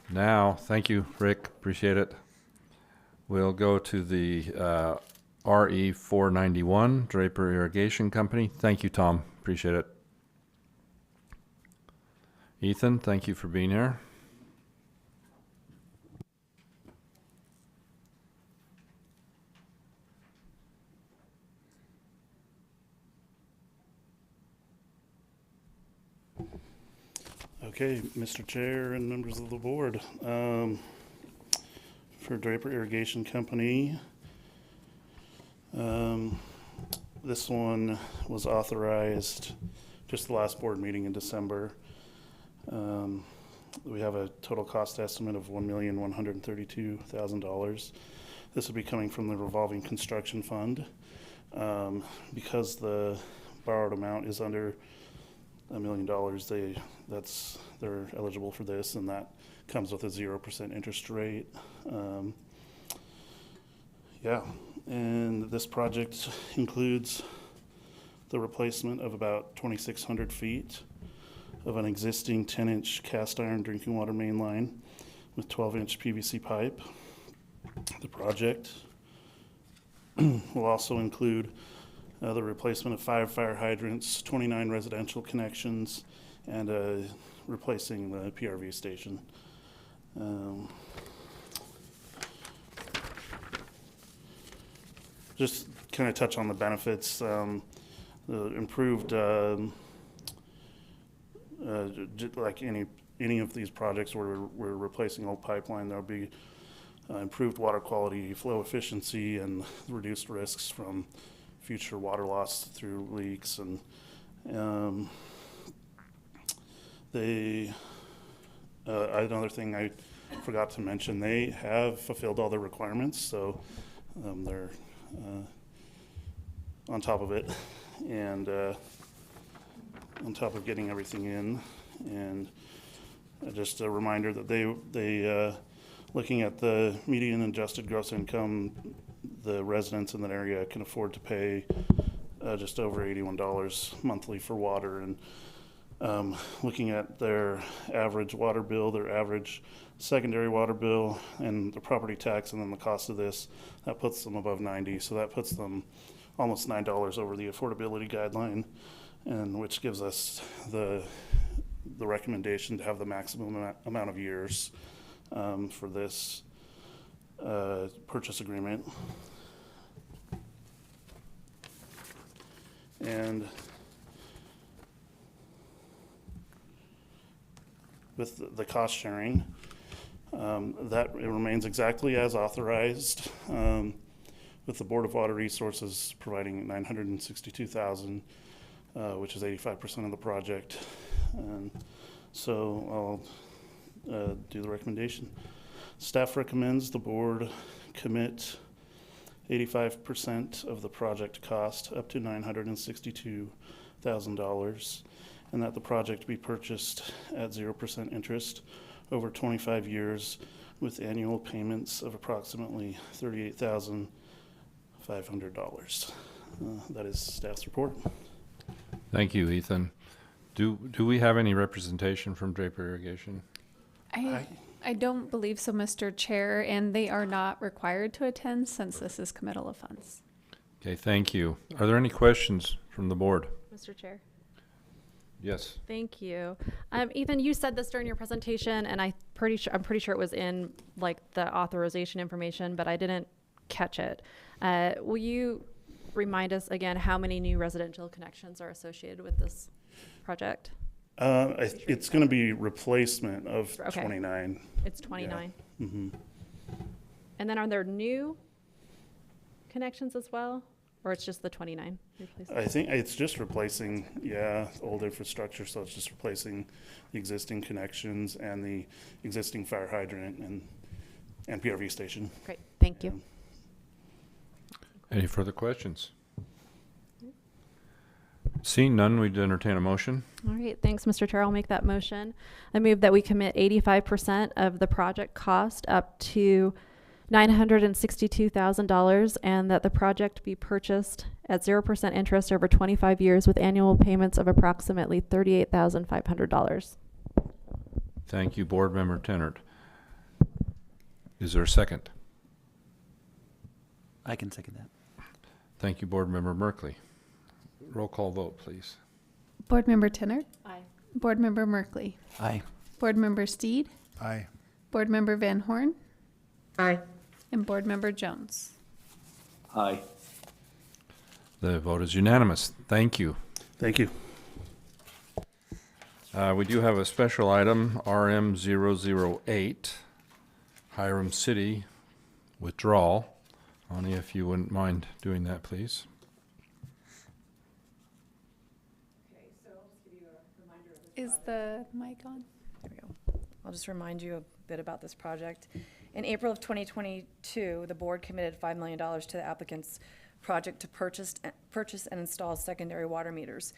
Now, thank you, Rick. Appreciate it. We'll go to the RE 491, Draper Irrigation Company. Thank you, Tom. Appreciate it. Ethan, thank you for being here. Okay, Mr. Chair and members of the board, for Draper Irrigation Company, this one was authorized just the last board meeting in December. We have a total cost estimate of $1,132,000. This will be coming from the revolving construction fund. Because the borrowed amount is under $1 million, they're eligible for this, and that comes with a 0% interest rate. And this project includes the replacement of about 2,600 feet of an existing 10-inch cast iron drinking water main line with 12-inch PVC pipe. The project will also include the replacement of 5 fire hydrants, 29 residential connections, and replacing the PRV station. Just kind of touch on the benefits. The improved, like any of these projects where we're replacing old pipeline, there'll be improved water quality, flow efficiency, and reduced risks from future water loss through leaks. And another thing I forgot to mention, they have fulfilled all their requirements, so they're on top of it, and on top of getting everything in. And just a reminder that they looking at the median adjusted gross income, the residents in that area can afford to pay just over $81 monthly for water. And looking at their average water bill, their average secondary water bill, and the property tax, and then the cost of this, that puts them above 90. So that puts them almost $9 over the affordability guideline, and which gives us the recommendation to have the maximum amount of years for this purchase agreement. And with the cost sharing, that it remains exactly as authorized, with the Board of Water Resources providing $962,000, which is 85% of the project. And so I'll do the recommendation. Staff recommends the board commit 85% of the project cost up to $962,000, and that the project be purchased at 0% interest over 25 years with annual payments of approximately $38,500. That is staff's report. Thank you, Ethan. Do we have any representation from Draper Irrigation? I don't believe so, Mr. Chair, and they are not required to attend since this is committal of funds. Okay, thank you. Are there any questions from the board? Mr. Chair. Yes. Thank you. Ethan, you said this during your presentation, and I'm pretty sure it was in like the authorization information, but I didn't catch it. Will you remind us again how many new residential connections are associated with this project? It's going to be replacement of 29. It's 29. Yeah. Mm-hmm. And then are there new connections as well? Or it's just the 29 replacement? I think it's just replacing, old infrastructure, so it's just replacing the existing connections and the existing fire hydrant and PRV station. Great, thank you. Any further questions? Seeing none, we'd entertain a motion. All right, thanks, Mr. Chair. I'll make that motion. I move that we commit 85% of the project cost up to $962,000 and that the project be purchased at 0% interest over 25 years with annual payments of approximately $38,500. Thank you, Board Member Tennant. Is there a second? I can second that. Thank you, Board Member Merkley. Roll call vote, please. Board Member Tenner. Aye. Board Member Merkley. Aye. Board Member Steed. Aye. Board Member Van Horn. Aye. And Board Member Jones. Aye. The vote is unanimous. Thank you. Thank you. We do have a special item, RM008, Hyrum City Withdrawal. Ani, if you wouldn't mind doing that, please. Is the mic on? There we go. I'll just remind you a bit about this project. In April of 2022, the board committed $5 million to the applicant's project to purchase and install secondary water meters.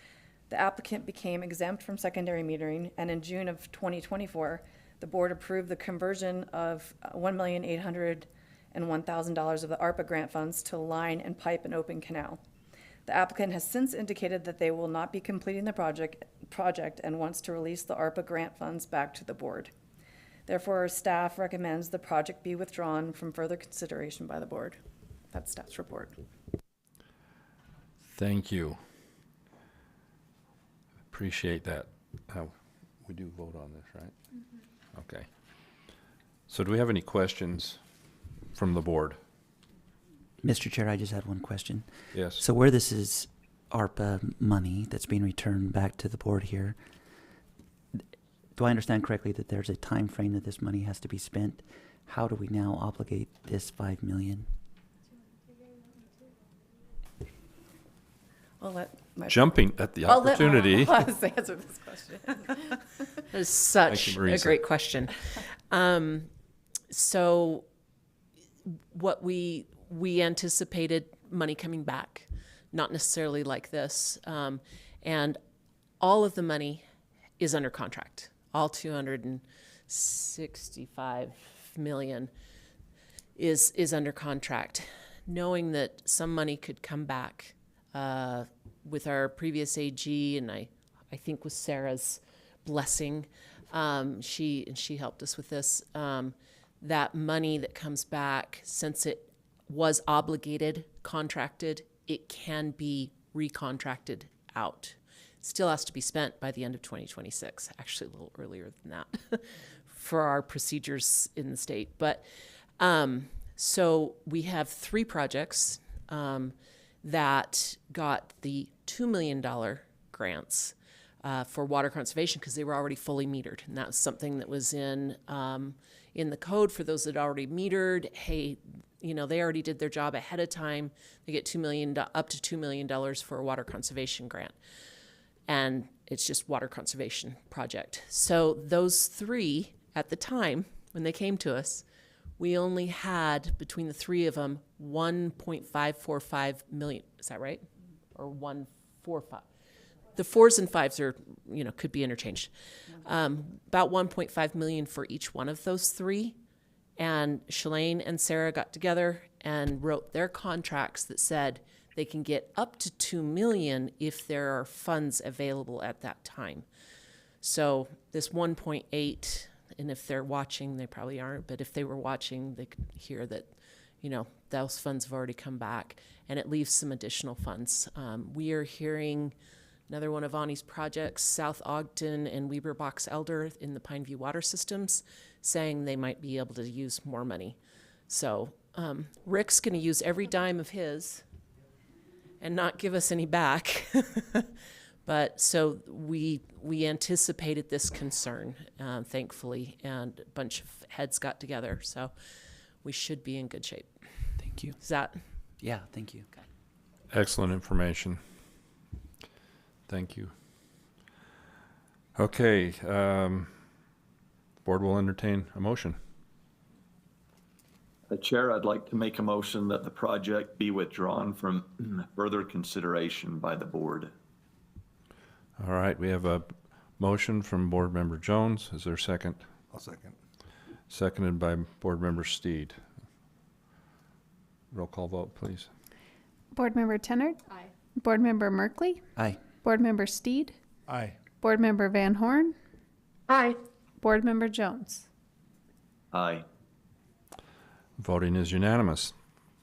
The applicant became exempt from secondary metering, and in June of 2024, the board approved the conversion of $1,801,000 of the ARPA grant funds to line and pipe an open canal. The applicant has since indicated that they will not be completing the project and wants to release the ARPA grant funds back to the board. Therefore, staff recommends the project be withdrawn from further consideration by the board. That's staff's report. Thank you. Appreciate that. We do vote on this, right? Mm-hmm. Okay. So do we have any questions from the board? Mr. Chair, I just had one question. Yes. So where this is ARPA money that's being returned back to the board here, do I understand correctly that there's a time frame that this money has to be spent? How do we now obligate this $5 million? I'll let my Jumping at the opportunity. I'll let my answer this question. That is such a great question. So what we anticipated money coming back, not necessarily like this. And all of the money is under contract. All $265 million is under contract. Knowing that some money could come back with our previous AG, and I think with Sarah's blessing, she helped us with this. That money that comes back, since it was obligated, contracted, it can be recontracted out. Still has to be spent by the end of 2026, actually a little earlier than that for our procedures in the state. But so we have 3 projects that got the $2 million grants for water conservation because they were already fully metered. And that was something that was in the code for those that already metered. Hey, they already did their job ahead of time. They get up to $2 million for a water conservation grant. And it's just water conservation project. So those 3 at the time when they came to us, we only had between the 3 of them 1.545 million. Is that right? Or 145? The 4s and 5s are, could be interchanged. About 1.5 million for each one of those 3. And Shalane and Sarah got together and wrote their contracts that said they can get up to $2 million if there are funds available at that time. So this 1.8, and if they're watching, they probably aren't, but if they were watching, they could hear that, those funds have already come back, and it leaves some additional funds. We are hearing another one of Ani's projects, South Ogden and Weber Box Elder in the Pineview water systems, saying they might be able to use more money. So Rick's going to use every dime of his and not give us any back. But so we anticipated this concern, thankfully, and a bunch of heads got together. So we should be in good shape. Thank you. Does that Yeah, thank you. Excellent information. Thank you. Okay, board will entertain a motion. Chair, I'd like to make a motion that the project be withdrawn from further consideration by the board. All right, we have a motion from Board Member Jones. Is there a second? I'll second. Seconded by Board Member Steed. Roll call vote, please. Board Member Tennard? Aye. Board Member Merkley? Aye. Board Member Steed? Aye. Board Member Van Horn? Aye. Board Member Jones? Aye. Voting is unanimous.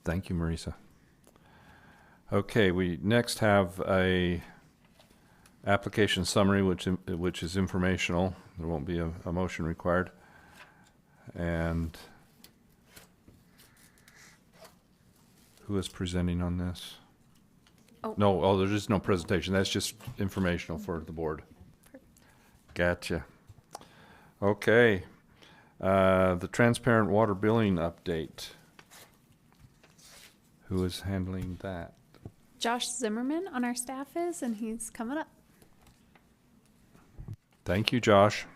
Thank you, Marisa. Okay, we next have a application summary, which is informational. There won't be a motion required. And who is presenting on this? No, there is no presentation. That's just informational for the board. Gotcha. Okay. The transparent water billing update. Who is handling that? Josh Zimmerman on our staff is, and he's coming up. Thank you, Josh.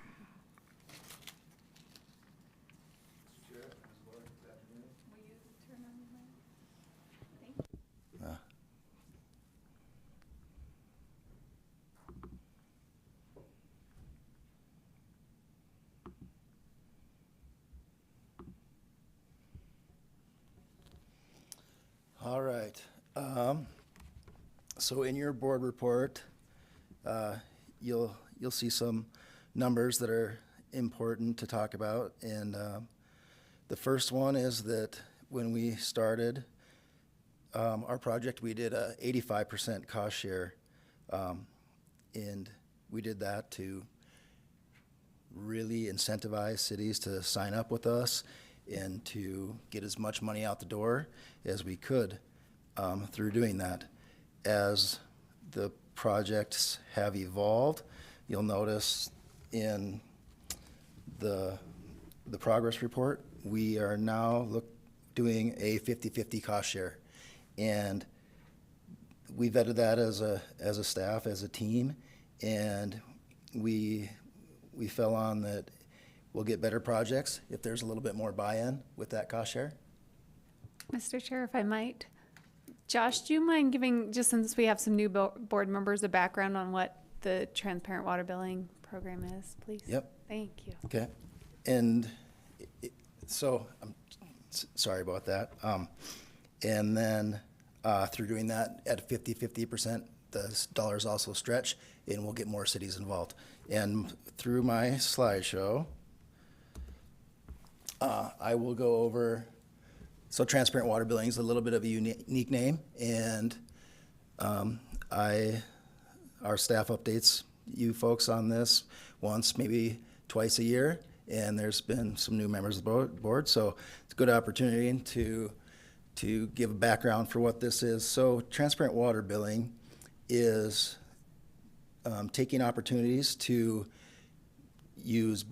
All right. So in your board report, you'll see some numbers that are important to talk about. And the first one is that when we started our project, we did a 85% cost share. And we did that to really incentivize cities to sign up with us and to get as much money out the door as we could through doing that. As the projects have evolved, you'll notice in the progress report, we are now doing a 50-50 cost share. And we vetted that as a staff, as a team, and we fell on that we'll get better projects if there's a little bit more buy-in with that cost share. Mr. Chair, if I might. Josh, do you mind giving, just since we have some new board members, a background on what the transparent water billing program is, please? Yep. Thank you. Okay. And so I'm sorry about that. And then through doing that at 50%, the dollars also stretch and we'll get more cities involved. And through my slideshow, I will go over, so transparent water billing is a little bit of a unique name, and our staff updates you folks on this once, maybe twice a year, and there's been some new members of the board, so it's a good opportunity to give a background for what this is. So transparent water billing is taking opportunities to use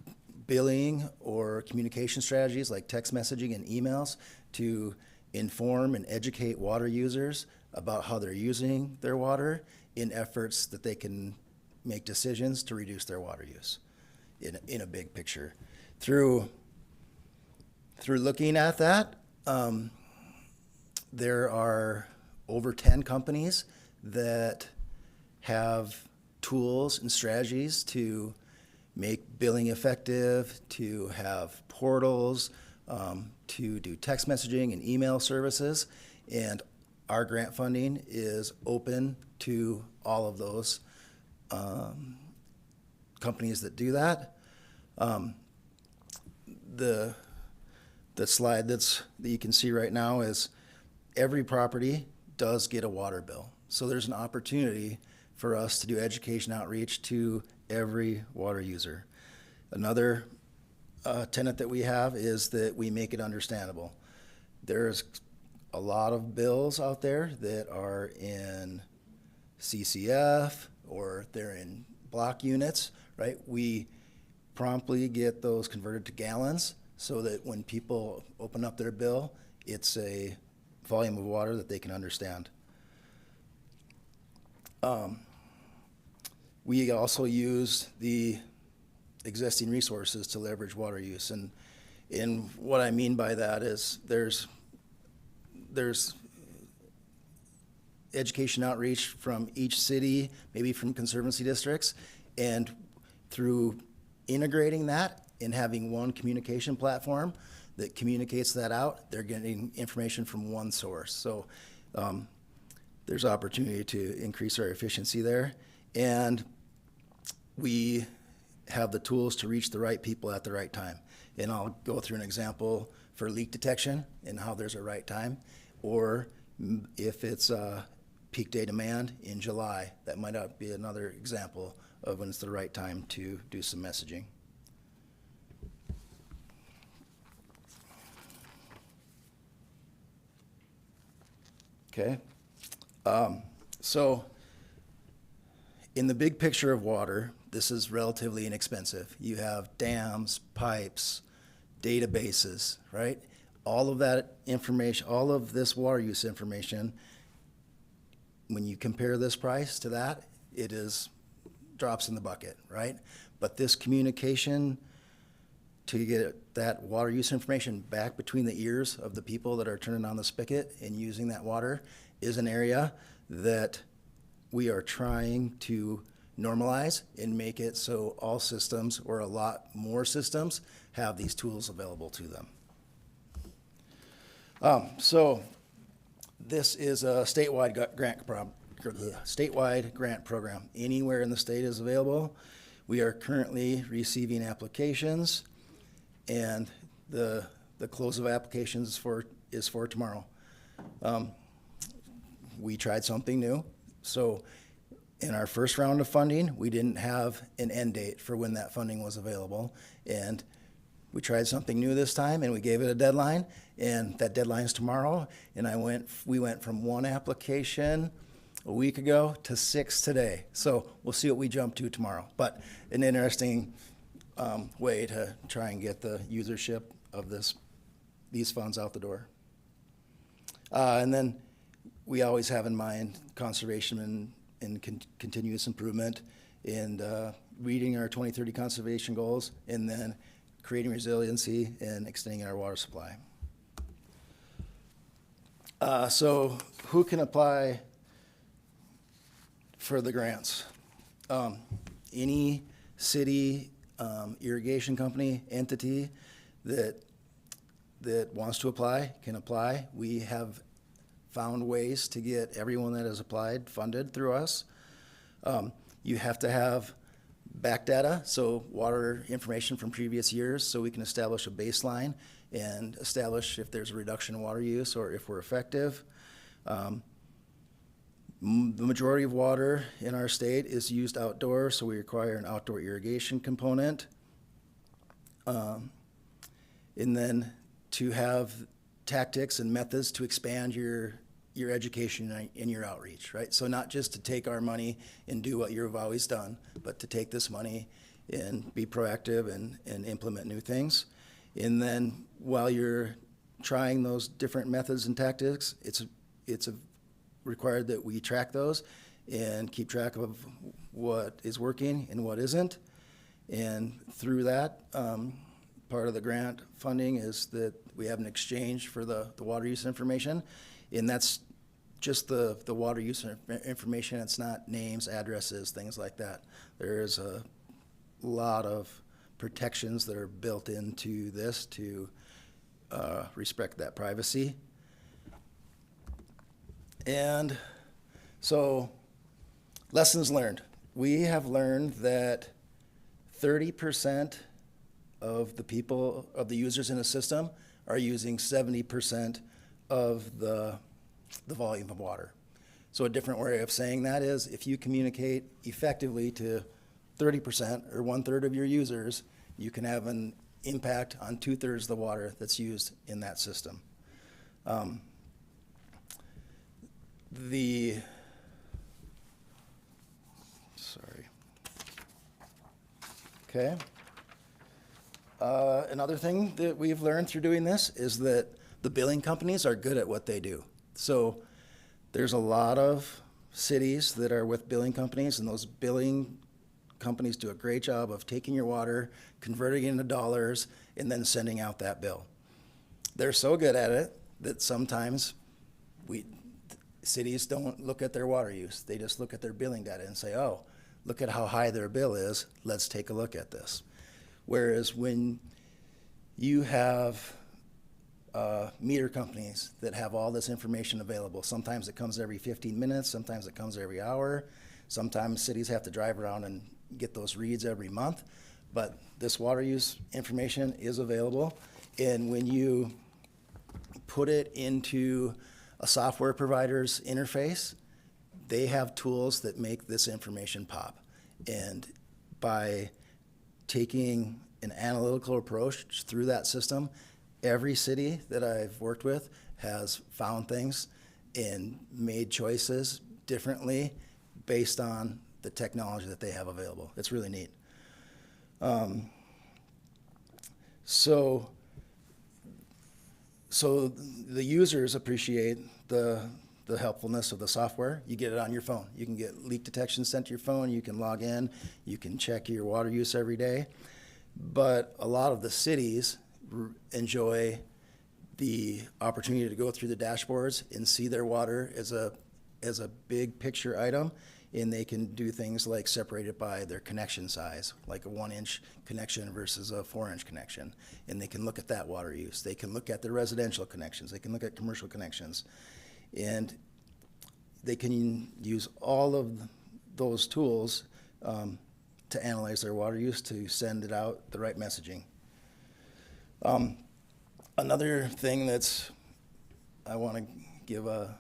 billing or communication strategies like text messaging and emails to inform and educate water users about how they're using their water in efforts that they can make decisions to reduce their water use in a big picture. Through looking at that, there are over 10 companies that have tools and strategies to make billing effective, to have portals, to do text messaging and email services. And our grant funding is open to all of those companies that do that. The slide that you can see right now is every property does get a water bill. So there's an opportunity for us to do education outreach to every water user. Another tenet that we have is that we make it understandable. There's a lot of bills out there that are in CCF or they're in block units, right? We promptly get those converted to gallons so that when people open up their bill, it's a volume of water that they can understand. We also use the existing resources to leverage water use. And what I mean by that is there's education outreach from each city, maybe from conservancy districts, and through integrating that and having one communication platform that communicates that out, they're getting information from one source. So there's opportunity to increase our efficiency there. And we have the tools to reach the right people at the right time. And I'll go through an example for leak detection and how there's a right time, or if it's peak day demand in July, that might not be another example of when it's the right time to do some messaging. Okay, so in the big picture of water, this is relatively inexpensive. You have dams, pipes, databases, right? All of that information, all of this water use information, when you compare this price to that, it is drops in the bucket, right? But this communication to get that water use information back between the ears of the people that are turning on the spigot and using that water is an area that we are trying to normalize and make it so all systems, or a lot more systems, have these tools available to them. So this is a statewide grant program. Anywhere in the state is available. We are currently receiving applications, and the close of applications is for tomorrow. We tried something new. So in our first round of funding, we didn't have an end date for when that funding was available. And we tried something new this time, and we gave it a deadline, and that deadline's tomorrow. And we went from one application a week ago to 6 today. So we'll see what we jump to tomorrow. But an interesting way to try and get the usership of these funds out the door. And then we always have in mind conservation and continuous improvement, and reading our 2030 conservation goals, and then creating resiliency and extending our water supply. So who can apply for the grants? Any city, irrigation company, entity that wants to apply can apply. We have found ways to get everyone that has applied funded through us. You have to have back data, so water information from previous years, so we can establish a baseline and establish if there's a reduction in water use or if we're effective. The majority of water in our state is used outdoors, so we require an outdoor irrigation component. And then to have tactics and methods to expand your education and your outreach, right? So not just to take our money and do what you've always done, but to take this money and be proactive and implement new things. And then while you're trying those different methods and tactics, it's required that we track those and keep track of what is working and what isn't. And through that, part of the grant funding is that we have an exchange for the water use information, and that's just the water use information. It's not names, addresses, things like that. There is a lot of protections that are built into this to respect that privacy. And so, lessons learned. We have learned that 30% of the people, of the users in the system, are using 70% of the volume of water. So a different way of saying that is, if you communicate effectively to 30% or 1/3 of your users, you can have an impact on 2/3 of the water that's used in that system. Okay. Another thing that we've learned through doing this is that the billing companies are good at what they do. So there's a lot of cities that are with billing companies, and those billing companies do a great job of taking your water, converting it into dollars, and then sending out that bill. They're so good at it that sometimes cities don't look at their water use. They just look at their billing data and say, oh, look at how high their bill is. Let's take a look at this. Whereas when you have meter companies that have all this information available, sometimes it comes every 15 minutes, sometimes it comes every hour, sometimes cities have to drive around and get those reads every month, but this water use information is available. And when you put it into a software provider's interface, they have tools that make this information pop. And by taking an analytical approach through that system, every city that I've worked with has found things and made choices differently based on the technology that they have available. It's really neat. So the users appreciate the helpfulness of the software. You get it on your phone. You can get leak detection sent to your phone. You can log in. You can check your water use every day. But a lot of the cities enjoy the opportunity to go through the dashboards and see their water as a big picture item, and they can do things like separate it by their connection size, like a 1-inch connection versus a 4-inch connection, and they can look at that water use. They can look at their residential connections. They can look at commercial connections, and they can use all of those tools to analyze their water use to send it out the right messaging. Another thing I want to give a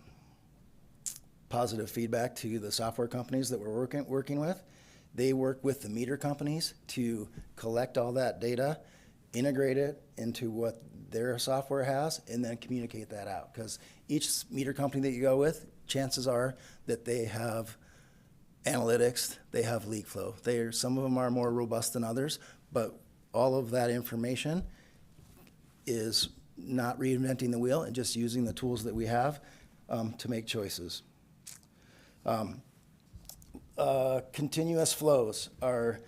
positive feedback to the software companies that we're working with. They work with the meter companies to collect all that data, integrate it into what their software has, and then communicate that out. Because each meter company that you go with, chances are that they have analytics, they have leak flow. Some of them are more robust than others, but all of that information is not reinventing the wheel and just using the tools that we have to make choices. Continuous flows are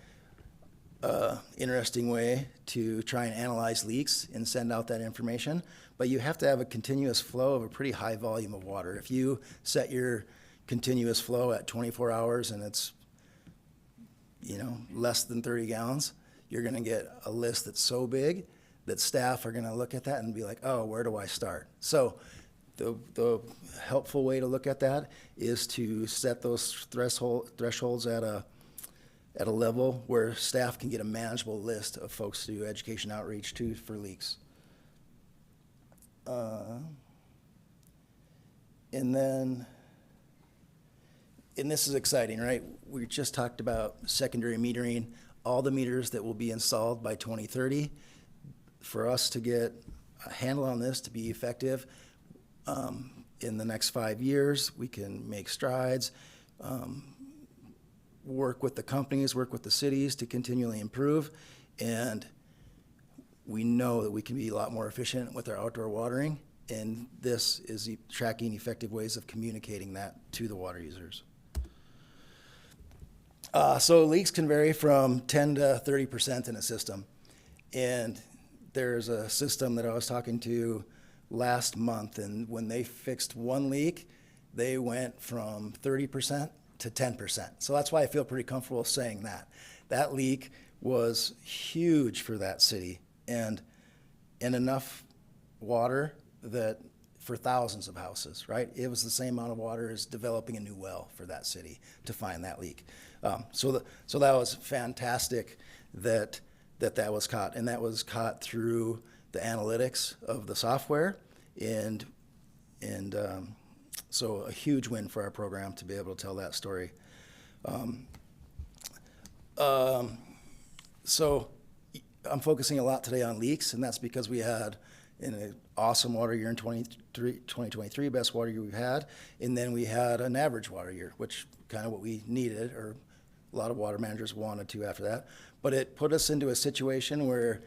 an interesting way to try and analyze leaks and send out that information, but you have to have a continuous flow of a pretty high volume of water. If you set your continuous flow at 24 hours and it's less than 30 gallons, you're going to get a list that's so big that staff are going to look at that and be like, oh, where do I start? So the helpful way to look at that is to set those thresholds at a level where staff can get a manageable list of folks to do education outreach to for leaks. And this is exciting, right? We just talked about secondary metering, all the meters that will be installed by 2030. For us to get a handle on this, to be effective, in the next 5 years, we can make strides, work with the companies, work with the cities to continually improve, and we know that we can be a lot more efficient with our outdoor watering, and this is tracking effective ways of communicating that to the water users. So leaks can vary from 10 to 30% in a system, and there's a system that I was talking to last month, and when they fixed one leak, they went from 30% to 10%. So that's why I feel pretty comfortable saying that. That leak was huge for that city, and enough water that for thousands of houses, right? It was the same amount of water as developing a new well for that city to find that leak. So that was fantastic that was caught, and that was caught through the analytics of the software, and so a huge win for our program to be able to tell that story. So I'm focusing a lot today on leaks, and that's because we had an awesome water year in 2023, best water year we've had, and then we had an average water year, which kind of what we needed, or a lot of water managers wanted to after that. But it put us into a situation where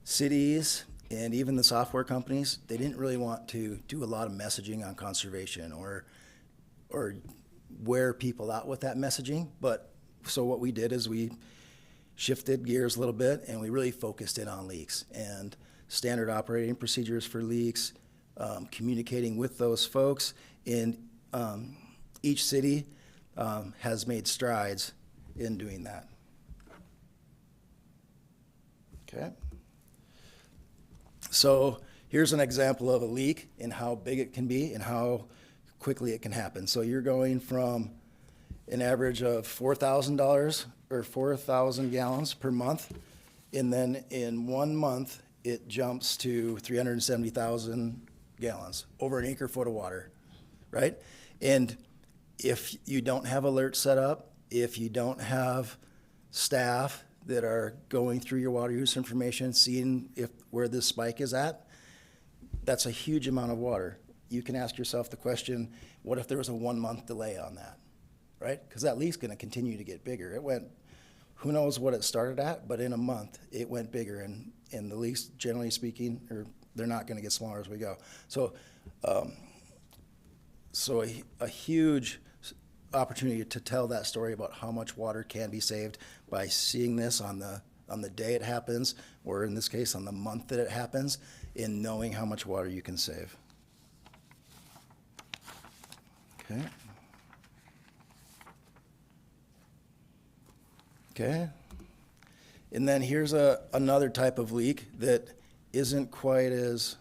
cities And even the software companies, they didn't really want to do a lot of messaging on conservation or wear people out with that messaging. But so what we did is we shifted gears a little bit and we really focused in on leaks and standard operating procedures for leaks, communicating with those folks. And each city has made strides in doing that. Okay. So here's an example of a leak and how big it can be and how quickly it can happen. So you're going from an average of $4,000 or 4,000 gallons per month, and then in 1 month it jumps to 370,000 gallons, over an acre foot of water, right? And if you don't have alerts set up, if you don't have staff that are going through your water use information, seeing where this spike is at, that's a huge amount of water. You can ask yourself the question, what if there was a 1 month delay on that, right? Because that leak's gonna continue to get bigger. It went, who knows what it started at, but in a month, it went bigger, and the leaks, generally speaking, they're not gonna get smaller as we go. So, a huge opportunity to tell that story about how much water can be saved by seeing this on the day it happens, or in this case, on the month that it happens, in knowing how much water you can save. Okay. Okay. And then here's another type of leak that isn't quite as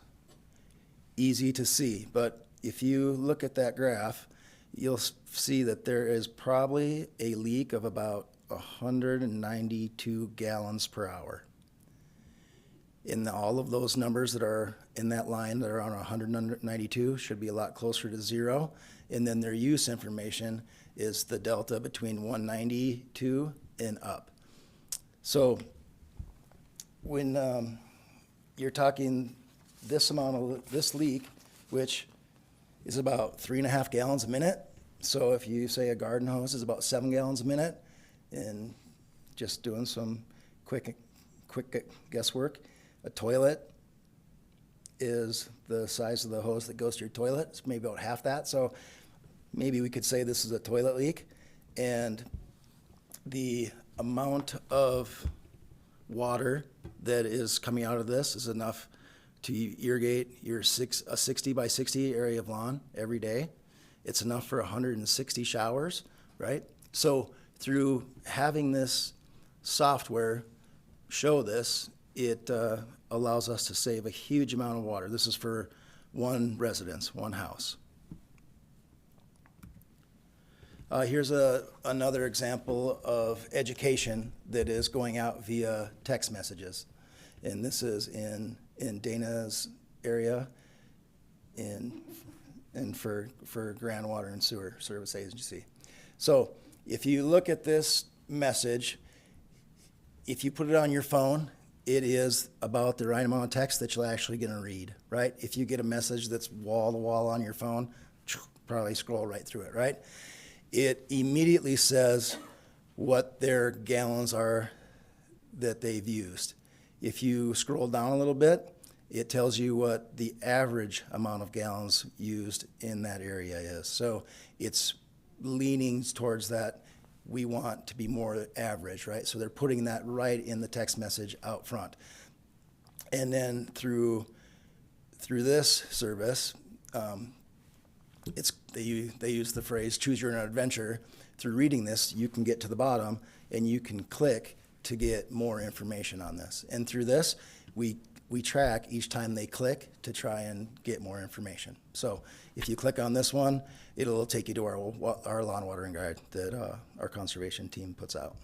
easy to see, but if you look at that graph, you'll see that there is probably a leak of about 192 gallons per hour. In all of those numbers that are in that line that are on 192 should be a lot closer to zero. And then their use information is the delta between 192 and up. So when you're talking this amount of this leak, which is about 3.5 gallons a minute. So if you say a garden hose is about 7 gallons a minute, and just doing some quick guesswork, a toilet is the size of the hose that goes to your toilet. It's maybe about half that. So maybe we could say this is a toilet leak, and the amount of water that is coming out of this is enough to irrigate a 60 by 60 area of lawn every day. It's enough for 160 showers, right? So through having this software show this, it allows us to save a huge amount of water. This is for one residence, one house. Here's another example of education that is going out via text messages. And this is in Dana's area and for Grand Water and Sewer Service Agency. So if you look at this message, if you put it on your phone, it is about the right amount of text that you're actually going to read, right? If you get a message that's wall to wall on your phone, probably scroll right through it, right? It immediately says what their gallons are that they've used. If you scroll down a little bit, it tells you what the average amount of gallons used in that area is. So it's leaning towards that. We want to be more average, right? So they're putting that right in the text message out front. And then through this service, they use the phrase choose your own adventure. Through reading this, you can get to the bottom and you can click to get more information on this. And through this, we track each time they click to try and get more information. So if you click on this one, it'll take you to our lawn watering guide that our conservation team puts out.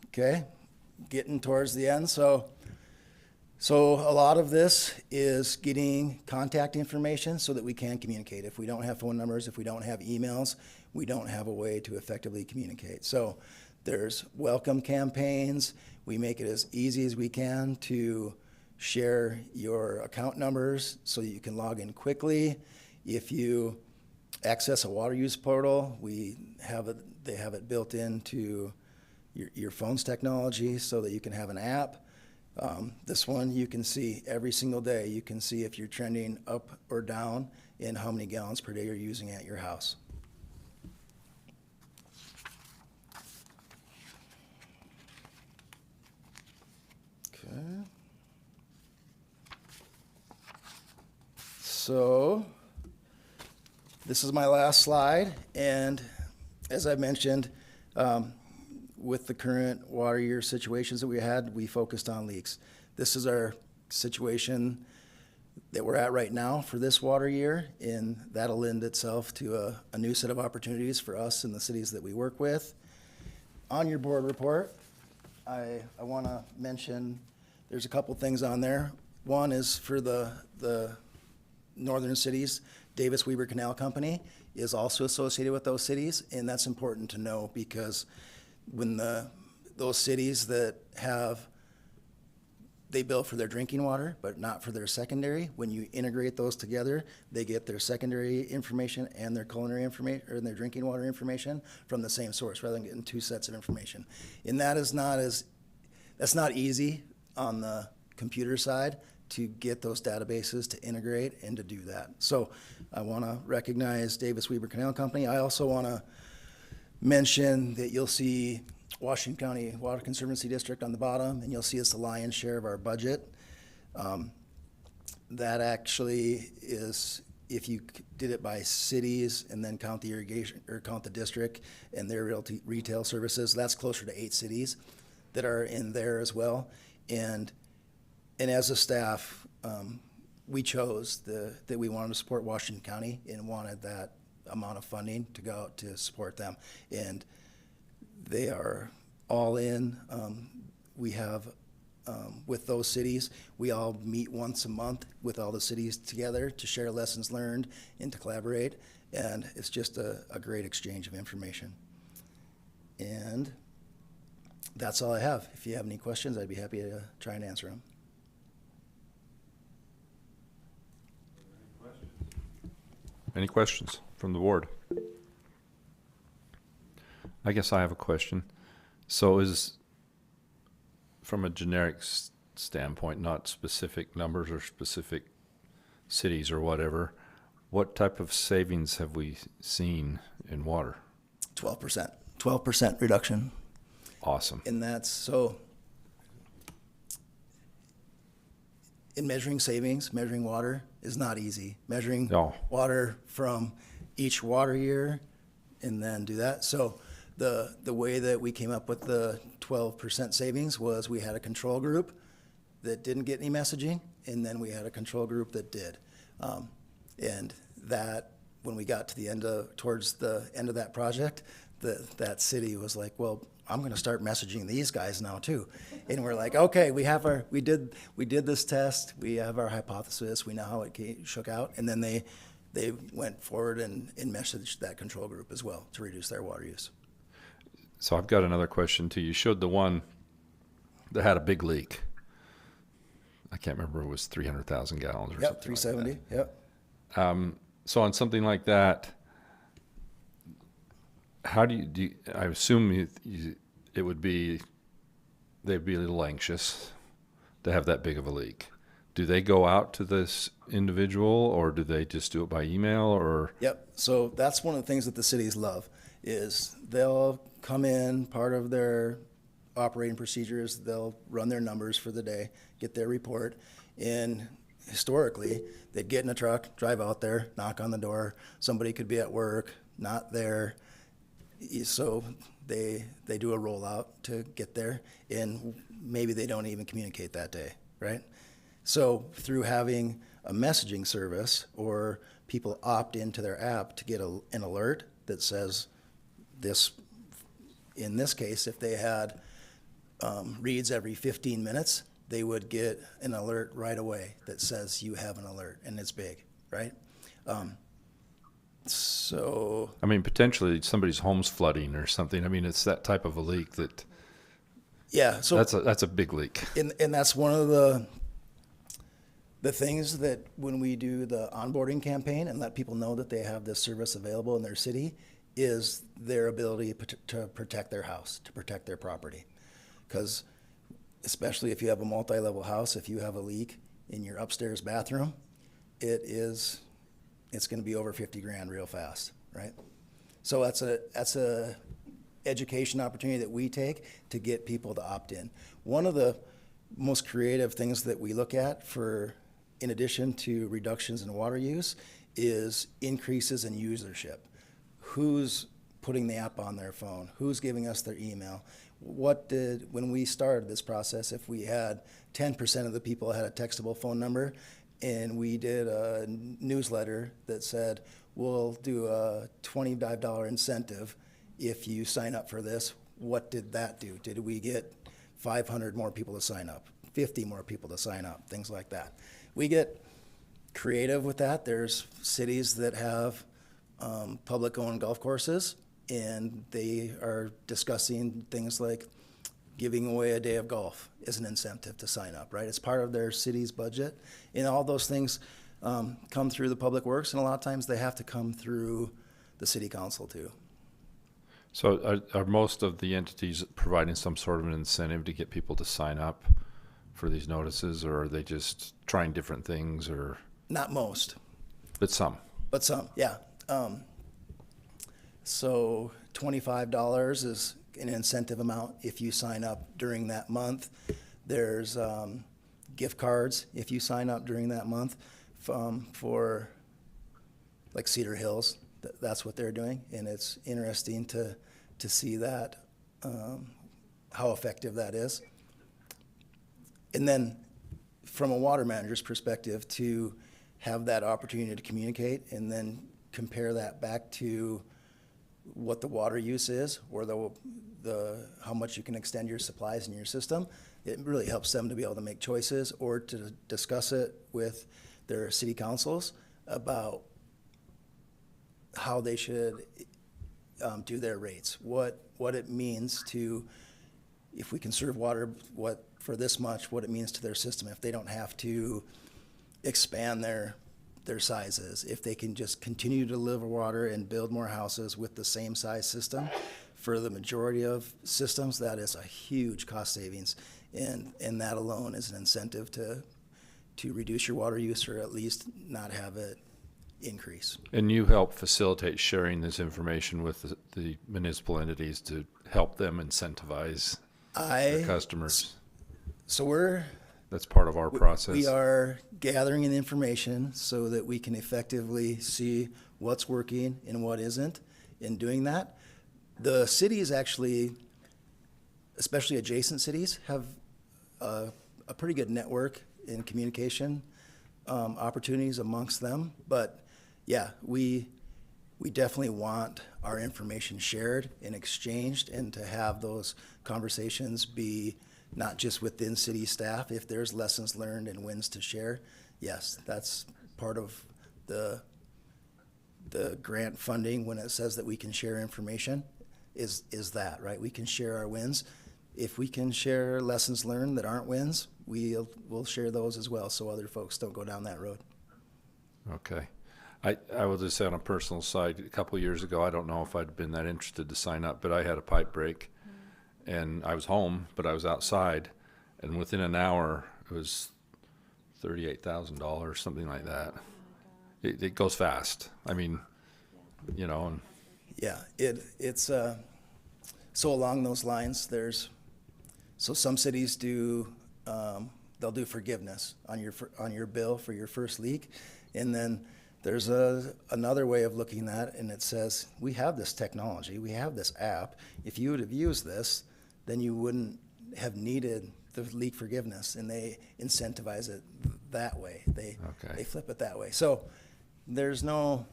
Okay, getting towards the end. So a lot of this is getting contact information so that we can communicate. If we don't have phone numbers, if we don't have emails, we don't have a way to effectively communicate. So there's welcome campaigns. We make it as easy as we can to share your account numbers so you can log in quickly. If you access a water use portal, they have it built into your phone's technology so that you can have an app. This one you can see every single day. You can see if you're trending up or down and how many gallons per day you're using at your house. Okay. So this is my last slide, and as I mentioned, with the current water year situations that we had, we focused on leaks. This is our situation that we're at right now for this water year, and that'll lend itself to a new set of opportunities for us in the cities that we work with. On your board report, I want to mention there's a couple things on there. One is for the northern cities. Davis Weber Canal Company is also associated with those cities, and that's important to know because when those cities that they bill for their drinking water, but not for their secondary. When you integrate those together, they get their secondary information and their culinary information, or their drinking water information from the same source, rather than getting two sets of information. And that's not easy on the computer side to get those databases to integrate and to do that. So I want to recognize Davis Weber Canal Company. I also want to mention that you'll see Washington County Water Conservancy District on the bottom, and you'll see it's the lion's share of our budget. That actually is, if you did it by cities and then count the irrigation, or count the district and their retail services, that's closer to 8 cities that are in there as well. And as a staff, we chose that we wanted to support Washington County and wanted that amount of funding to go out to support them. And they are all in. We have, with those cities, we all meet once a month with all the cities together to share lessons learned and to collaborate. And it's just a great exchange of information. And that's all I have. If you have any questions, I'd be happy to try and answer them. Any questions from the board? I guess I have a question. So is, from a generic standpoint, not specific numbers or specific cities or whatever, what type of savings have we seen in water? 12%. 12% reduction. Awesome. And that's so, in measuring savings, measuring water is not easy. Measuring water from each water year and then do that. So the way that we came up with the 12% savings was we had a control group that didn't get any messaging, and then we had a control group that did. And that, when we got to towards the end of that project, that city was like, well, I'm going to start messaging these guys now too. And we're like, okay, we did this test. We have our hypothesis. We know how it shook out. And then they went forward and messaged that control group as well to reduce their water use. So I've got another question too. You showed the one that had a big leak. I can't remember, it was 300,000 gallons or something. 370. Like that. Yep. So on something like that, how do you I assume it would be, they'd be a little anxious to have that big of a leak. Do they go out to this individual, or do they just do it by email, or? Yep. So that's one of the things that the cities love, is they'll come in, part of their operating procedures, they'll run their numbers for the day, get their report, and historically, they'd get in a truck, drive out there, knock on the door. Somebody could be at work, not there. So they do a rollout to get there, and maybe they don't even communicate that day, right? So through having a messaging service, or people opt into their app to get an alert that says this, in this case, if they had reads every 15 minutes, they would get an alert right away that says you have an alert, and it's big, right? So, I mean, potentially somebody's home's flooding or something. I mean, it's that type of a leak that. Yeah. So that's a big leak. And that's one of the things that when we do the onboarding campaign and let people know that they have this service available in their city, is their ability to protect their house, to protect their property. Because especially if you have a multi-level house, if you have a leak in your upstairs bathroom, it's going to be over 50 grand real fast, right? So that's a education opportunity that we take to get people to opt in. One of the most creative things that we look at in addition to reductions in water use, is increases in usership. Who's putting the app on their phone? Who's giving us their email? When we started this process, if we had 10% of the people had a textable phone number, and we did a newsletter that said, we'll do a $25 incentive if you sign up for this, what did that do? Did we get 500 more people to sign up, 50 more people to sign up, things like that? We get creative with that. There's cities that have public-owned golf courses, and they are discussing things like giving away a day of golf as an incentive to sign up, right? It's part of their city's budget, and all those things come through the public works, and a lot of times they have to come through the city council too. So are most of the entities providing some sort of an incentive to get people to sign up for these notices, or are they just trying different things, or? Not most. But some. But some, yeah. So $25 is an incentive amount if you sign up during that month. There's gift cards if you sign up during that month for like Cedar Hills. That's what they're doing, and it's interesting to see that, how effective that is. And then from a water manager's perspective, to have that opportunity to communicate and then compare that back to what the water use is, or how much you can extend your supplies in your system, it really helps them to be able to make choices or to discuss it with their city councils about how they should do their rates, what it means to, if we conserve water, for this much, what it means to their system, if they don't have to expand their sizes, if they can just continue to deliver water and build more houses with the same size system. For the majority of systems, that is a huge cost savings, and that alone is an incentive to reduce your water use, or at least not have it increase. And you help facilitate sharing this information with the municipal entities to help them incentivize their customers. So that's part of our process. We are gathering the information so that we can effectively see what's working and what isn't in doing that. The cities actually, especially adjacent cities, have a pretty good network in communication opportunities amongst them. But yeah, we definitely want our information shared and exchanged, and to have those conversations be not just within city staff. If there's lessons learned and wins to share, yes, that's part of the grant funding when it says that we can share information, is that, right? We can share our wins. If we can share lessons learned that aren't wins, we'll share those as well, so other folks don't go down that road. Okay. I will just say on a personal side, a couple of years ago, I don't know if I'd been that interested to sign up, but I had a pipe break, and I was home, but I was outside, and within an hour, it was $38,000, something like that. It goes fast. I mean, you know. And yeah, it's so along those lines, so some cities do, they'll do forgiveness on your bill for your first leak, and then there's another way of looking at it, and it says, we have this technology, we have this app. If you would have used this, then you wouldn't have needed the leak forgiveness, and they incentivize it that way. They flip it that way. So there's no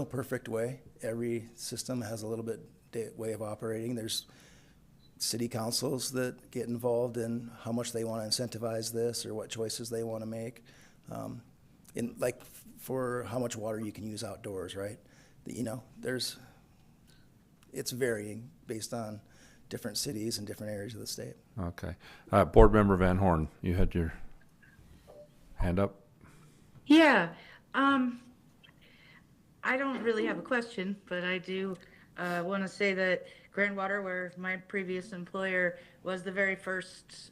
perfect way. Every system has a little bit way of operating. There's city councils that get involved in how much they want to incentivize this or what choices they want to make. In like for how much water you can use outdoors, right? It's varying based on different cities and different areas of the state. Okay. Board Member Van Horn, you had your hand up? Yeah. I don't really have a question, but I do want to say that Grand Water, where my previous employer, was the very first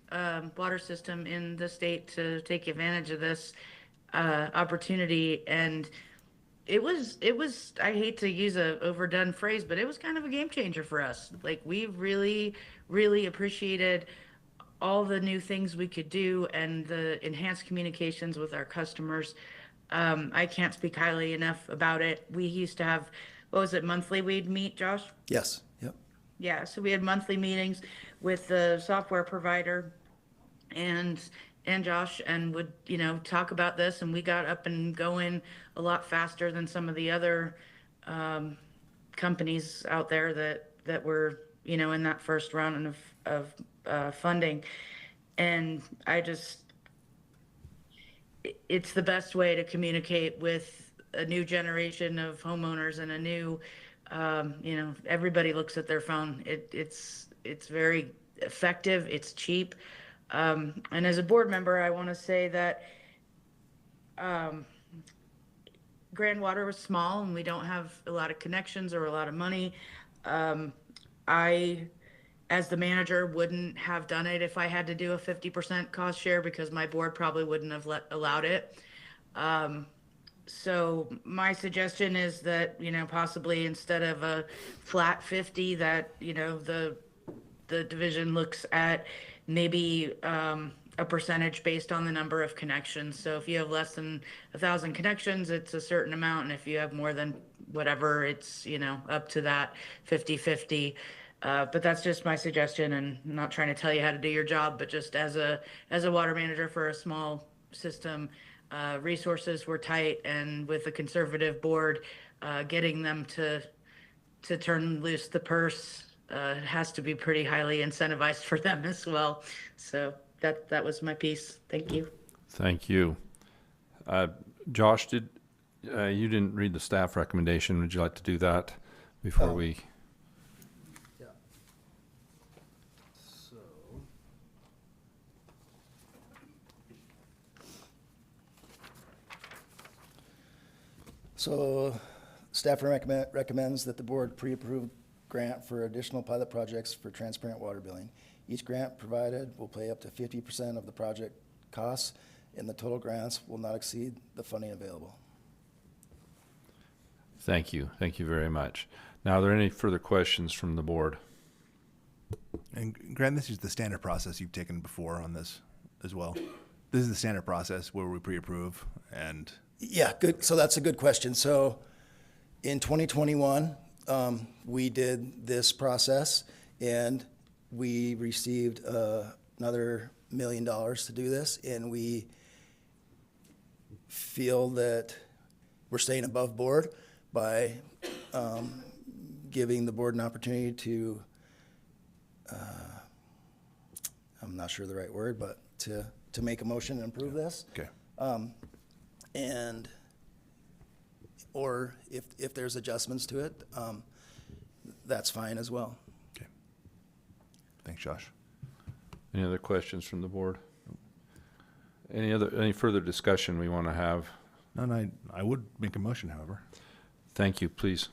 water system in the state to take advantage of this opportunity. And it was, I hate to use a overdone phrase, but it was kind of a game changer for us. Like, we really, really appreciated all the new things we could do and the enhanced communications with our customers. I can't speak highly enough about it. We used to have, what was it, monthly we'd meet, Josh? Yes, yep. Yeah, so we had monthly meetings with the software provider and Josh, and would, talk about this, and we got up and going a lot faster than some of the other companies out there that were, in that first round of funding. And it's the best way to communicate with a new generation of homeowners and a new, everybody looks at their phone. It's very effective. It's cheap. And as a board member, I want to say that Grand Water was small and we don't have a lot of connections or a lot of money. I, as the manager, wouldn't have done it if I had to do a 50% cost share, because my board probably wouldn't have allowed it. So my suggestion is that, possibly instead of a flat 50, that, the division looks at maybe a percentage based on the number of connections. So if you have less than 1,000 connections, it's a certain amount. And if you have more than whatever, it's, up to that 50-50. But that's just my suggestion, and I'm not trying to tell you how to do your job, but just as a water manager for a small system, resources were tight, and with a conservative board, getting them to turn loose the purse has to be pretty highly incentivized for them as well. So that was my piece. Thank you. Thank you. Josh, you didn't read the staff recommendation. Would you like to do that before we? So staff recommends that the board pre-approve grant for additional pilot projects for transparent water billing. Each grant provided will pay up to 50% of the project costs, and the total grants will not exceed the funding available. Thank you. Thank you very much. Now, are there any further questions from the board? And Grant, this is the standard process you've taken before on this as well. This is the standard process where we pre-approve and... Yeah, good. So that's a good question. So in 2021, we did this process, and we received another $1 million to do this, and we feel that we're staying above board by giving the board an opportunity to, I'm not sure the right word, but to make a motion and approve this. Okay. And, or if there's adjustments to it, that's fine as well. Okay. Thanks, Josh. Any other questions from the board? Any further discussion we want to have? No, I would make a motion, however. Thank you, please.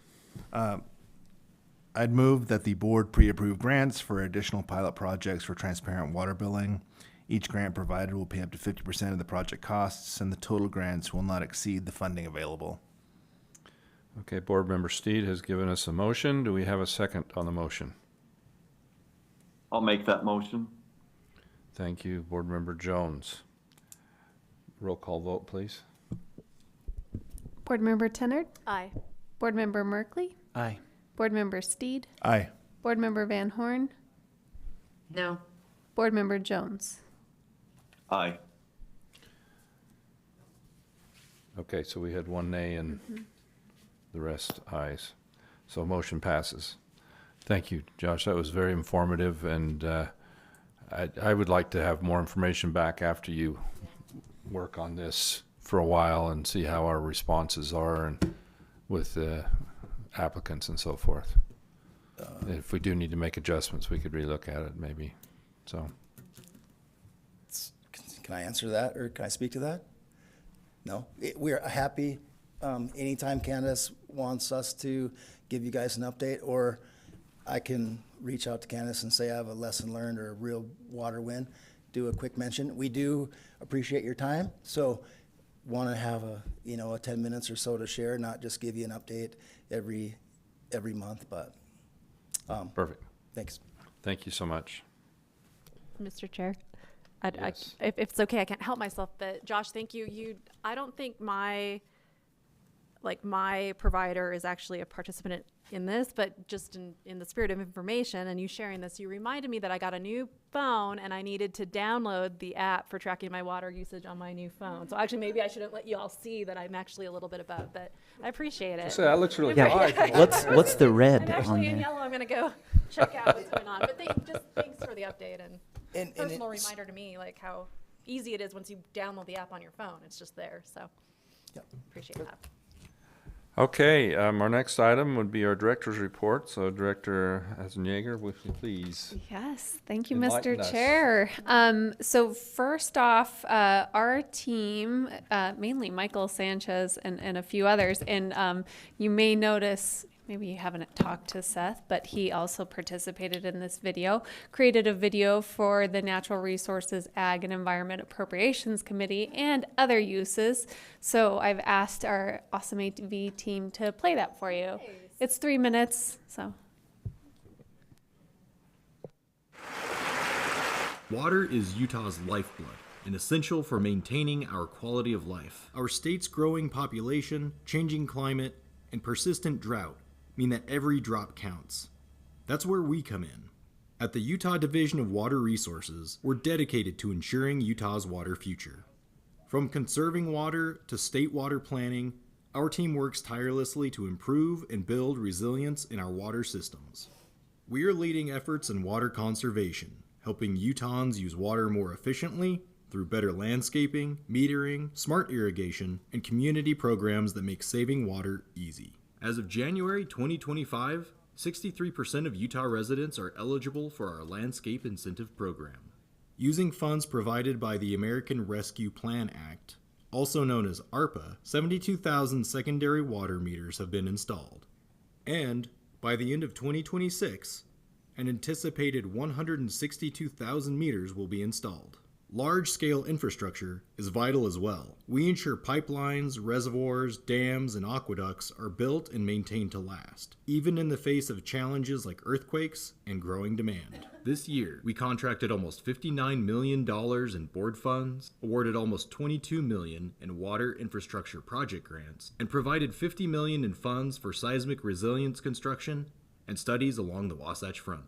I'd move that the board pre-approve grants for additional pilot projects for transparent water billing. Each grant provided will pay up to 50% of the project costs, and the total grants will not exceed the funding available. Okay, Board Member Steed has given us a motion. Do we have a second on the motion? I'll make that motion. Thank you, Board Member Jones. Roll call vote, please. Board Member Tennard? Aye. Board Member Merkley? Aye. Board Member Steed? Aye. Board Member Van Horn? No. Board Member Jones? Aye. Okay, so we had one nay and the rest ayes. So motion passes. Thank you, Josh. That was very informative, and I would like to have more information back after you work on this for a while and see how our responses are and with the applicants and so forth. If we do need to make adjustments, we could relook at it maybe. So, Can I answer that, or can I speak to that? No, we're happy anytime Candace wants us to give you guys an update, or I can reach out to Candace and say I have a lesson learned or a real water win, do a quick mention. We do appreciate your time, so want to have a 10 minutes or so to share, not just give you an update every month, but Perfect. thanks. Thank you so much. Mr. Chair, Yes. if it's okay, I can't help myself, but Josh, thank you. I don't think my provider is actually a participant in this, but just in the spirit of information and you sharing this, you reminded me that I got a new phone and I needed to download the app for tracking my water usage on my new phone. So actually, maybe I shouldn't let you all see that I'm actually a little bit above, but I appreciate it. So that looks really Yeah. bright. What's the red I'm on actually in there? yellow. I'm going to go check out what's going on. But thanks for the update and personal it's- reminder to me, like how easy it is once you download the app on your phone. It's just there. So appreciate that. Okay, our next item would be our director's report. So Director Hasenjager, would you please? Yes, thank you, Enlighten Mr. us. Chair. So first off, our team, mainly Michael Sanchez and a few others, and you may notice, maybe you haven't talked to Seth, but he also participated in this video, created a video for the Natural Resources, Ag and Environment Appropriations Committee and other uses. So I've asked our awesome AV team to play that for you. Nice. It's 3 minutes, so. Water is Utah's lifeblood and essential for maintaining our quality of life. Our state's growing population, changing climate, and persistent drought mean that every drop counts. That's where we come in. At the Utah Division of Water Resources, we're dedicated to ensuring Utah's water future. From conserving water to state water planning, our team works tirelessly to improve and build resilience in our water systems. We are leading efforts in water conservation, helping Utahns use water more efficiently through better landscaping, metering, smart irrigation, and community programs that make saving water easy. As of January 2025, 63% of Utah residents are eligible for our Landscape Incentive Program. Using funds provided by the American Rescue Plan Act, also known as ARPA, 72,000 secondary water meters have been installed. And by the end of 2026, an anticipated 162,000 meters will be installed. Large-scale infrastructure is vital as well. We ensure pipelines, reservoirs, dams, and aqueducts are built and maintained to last, even in the face of challenges like earthquakes and growing demand. This year, we contracted almost $59 million in board funds, awarded almost $22 million in water infrastructure project grants, and provided $50 million in funds for seismic resilience construction and studies along the Wasatch Front.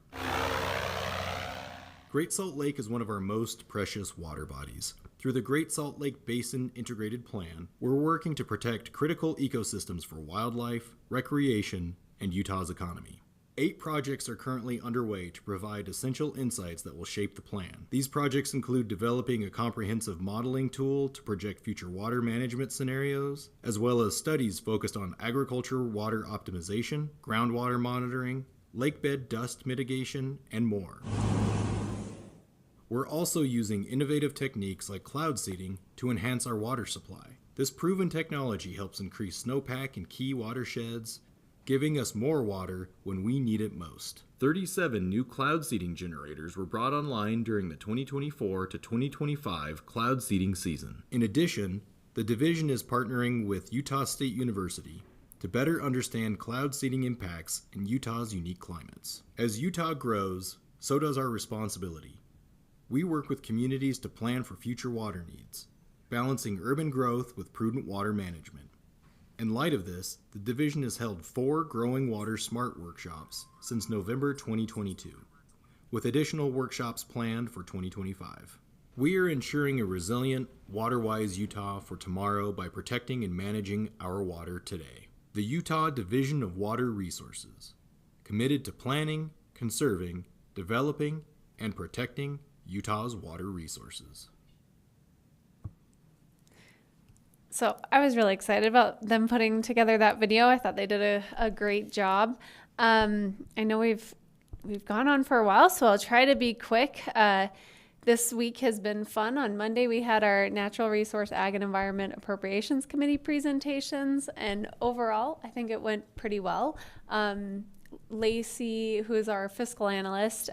Great Salt Lake is one of our most precious water bodies. Through the Great Salt Lake Basin Integrated Plan, we're working to protect critical ecosystems for wildlife, recreation, and Utah's economy. 8 projects are currently underway to provide essential insights that will shape the plan. These projects include developing a comprehensive modeling tool to project future water management scenarios, as well as studies focused on agriculture water optimization, groundwater monitoring, lakebed dust mitigation, and more. We're also using innovative techniques like cloud seeding to enhance our water supply. This proven technology helps increase snowpack in key watersheds, giving us more water when we need it most. 37 new cloud seeding generators were brought online during the 2024 to 2025 cloud seeding season. In addition, the division is partnering with Utah State University to better understand cloud seeding impacts in Utah's unique climates. As Utah grows, so does our responsibility. We work with communities to plan for future water needs, balancing urban growth with prudent water management. In light of this, the division has held 4 Growing Water Smart workshops since November 2022, with additional workshops planned for 2025. We are ensuring a resilient, water-wise Utah for tomorrow by protecting and managing our water today. The Utah Division of Water Resources, committed to planning, conserving, developing, and protecting Utah's water resources. So I was really excited about them putting together that video. I thought they did a great job. I know we've gone on for a while, so I'll try to be quick. This week has been fun. On Monday, we had our Natural Resource Ag and Environment Appropriations Committee presentations, and overall, I think it went pretty well. Lacey, who is our fiscal analyst,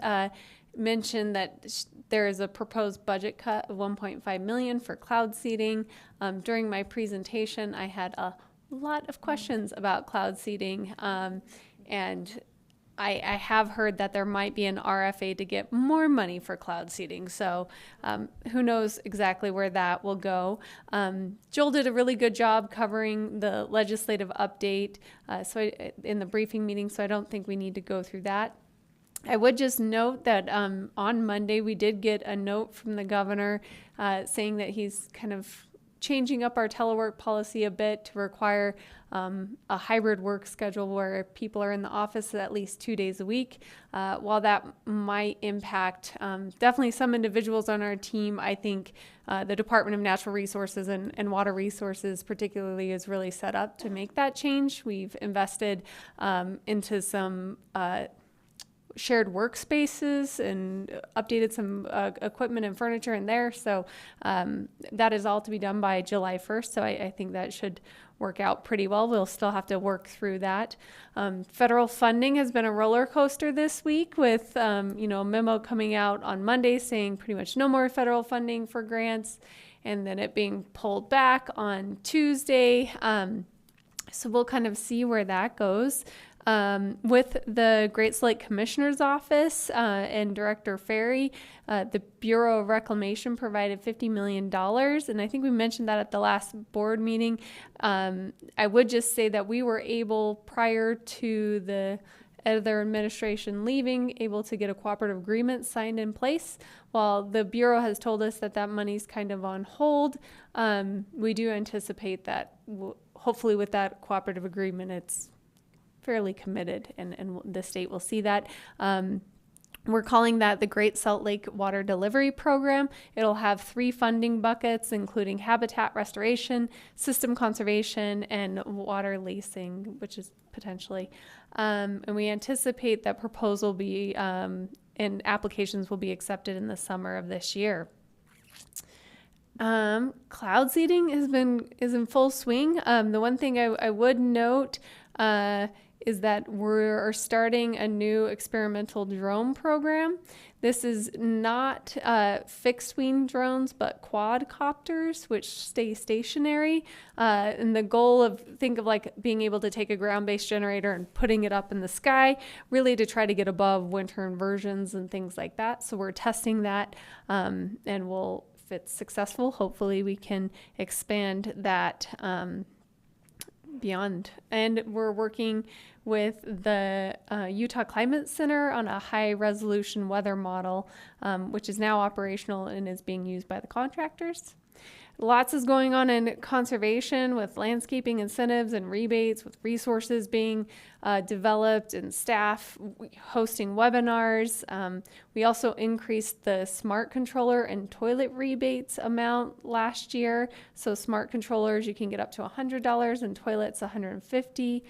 mentioned that there is a proposed budget cut of $1.5 million for cloud seeding. During my presentation, I had a lot of questions about cloud seeding, and I have heard that there might be an RFA to get more money for cloud seeding, so who knows exactly where that will go. Joel did a really good job covering the legislative update in the briefing meeting, so I don't think we need to go through that. I would just note that on Monday we did get a note from the governor saying that he's kind of changing up our telework policy a bit to require a hybrid work schedule where people are in the office at least 2 days a week. While that might impact definitely some individuals on our team, I think the Department of Natural Resources and Water Resources particularly is really set up to make that change. We've invested into some shared workspaces and updated some equipment and furniture in there. So that is all to be done by July 1st. So I think that should work out pretty well. We'll still have to work through that. Federal funding has been a roller coaster this week with, a memo coming out on Monday saying pretty much no more federal funding for grants, and then it being pulled back on Tuesday. So we'll kind of see where that goes. With the Great Salt Lake Commissioner's Office and Director Ferry, the Bureau of Reclamation provided $50 million, and I think we mentioned that at the last board meeting. I would just say that we were able, prior to the other administration leaving, able to get a cooperative agreement signed in place. While the Bureau has told us that that money's kind of on hold, we do anticipate that hopefully with that cooperative agreement, it's fairly committed, and the state will see that. We're calling that the Great Salt Lake Water Delivery Program. It'll have 3 funding buckets, including habitat restoration, system conservation, and water leasing, which is potentially. And we anticipate that proposal will be, and applications will be accepted in the summer of this year. Cloud seeding is in full swing. The one thing I would note is that we're starting a new experimental drone program. This is not fixed wing drones, but quadcopters, which stay stationary. And the goal think of like being able to take a ground-based generator and putting it up in the sky, really to try to get above winter inversions and things like that. So we're testing that, and if it's successful, hopefully we can expand that beyond. And we're working with the Utah Climate Center on a high-resolution weather model, which is now operational and is being used by the contractors. Lots is going on in conservation with landscaping incentives and rebates, with resources being developed and staff hosting webinars. We also increased the smart controller and toilet rebates amount last year. So smart controllers, you can get up to $100 and toilets $150.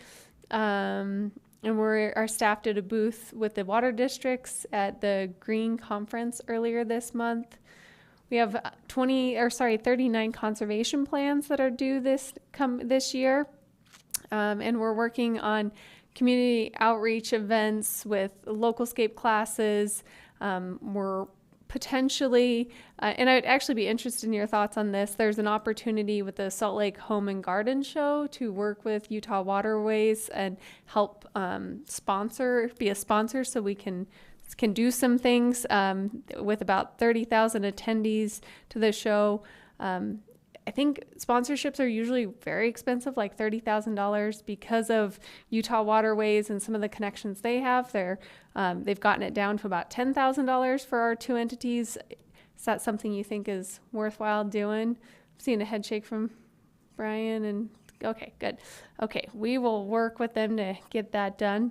And our staff did a booth with the water districts at the Green Conference earlier this month. We have 39 conservation plans that are due this year. And we're working on community outreach events with localscape classes. We're potentially, and I'd actually be interested in your thoughts on this, there's an opportunity with the Salt Lake Home and Garden Show to work with Utah Waterways and help be a sponsor so we can do some things with about 30,000 attendees to the show. I think sponsorships are usually very expensive, like $30,000, because of Utah Waterways and some of the connections they have. They've gotten it down to about $10,000 for our 2 entities. Is that something you think is worthwhile doing? I'm seeing a head shake from Brian, and okay, good. Okay, we will work with them to get that done.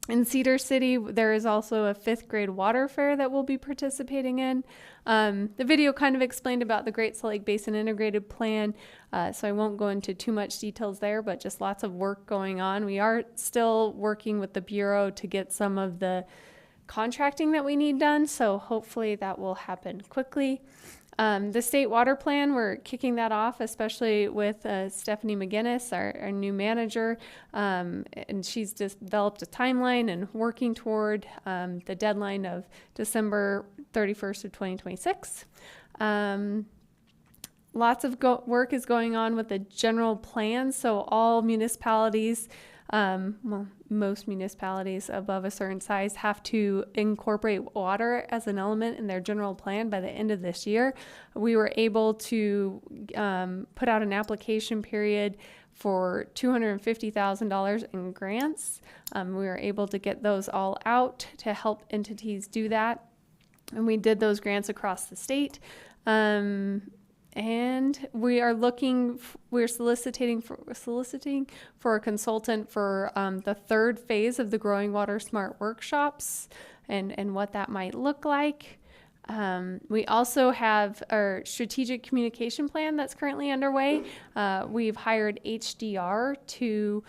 In Cedar City, there is also a 5th grade water fair that we'll be participating in. The video kind of explained about the Great Salt Lake Basin Integrated Plan, so I won't go into too much details there, but just lots of work going on. We are still working with the Bureau to get some of the contracting that we need done. So hopefully that will happen quickly. The state water plan, we're kicking that off, especially with Stephanie McGinnis, our new manager. And she's just developed a timeline and working toward the deadline of December 31st of 2026. Lots of work is going on with the general plan. So all municipalities, most municipalities above a certain size have to incorporate water as an element in their general plan by the end of this year. We were able to put out an application period for $250,000 in grants. We were able to get those all out to help entities do that. And we did those grants across the state. And we are we're soliciting for a consultant for the third phase of the Growing Water Smart workshops and what that might look like. We also have our strategic communication plan that's currently underway. We've hired HDR to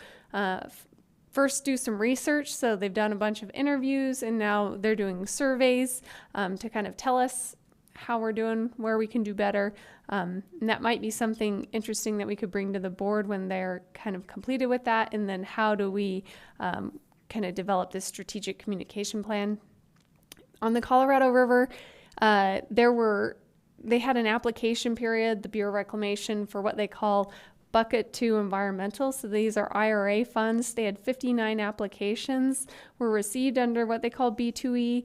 first do some research. So they've done a bunch of interviews and now they're doing surveys to kind of tell us how we're doing, where we can do better. And that might be something interesting that we could bring to the board when they're kind of completed with that. And then how do we kind of develop this strategic communication plan? On the Colorado River, they had an application period, the Bureau of Reclamation, for what they call Bucket 2 environmental. So these are IRA funds. They had 59 applications were received under what they call B2E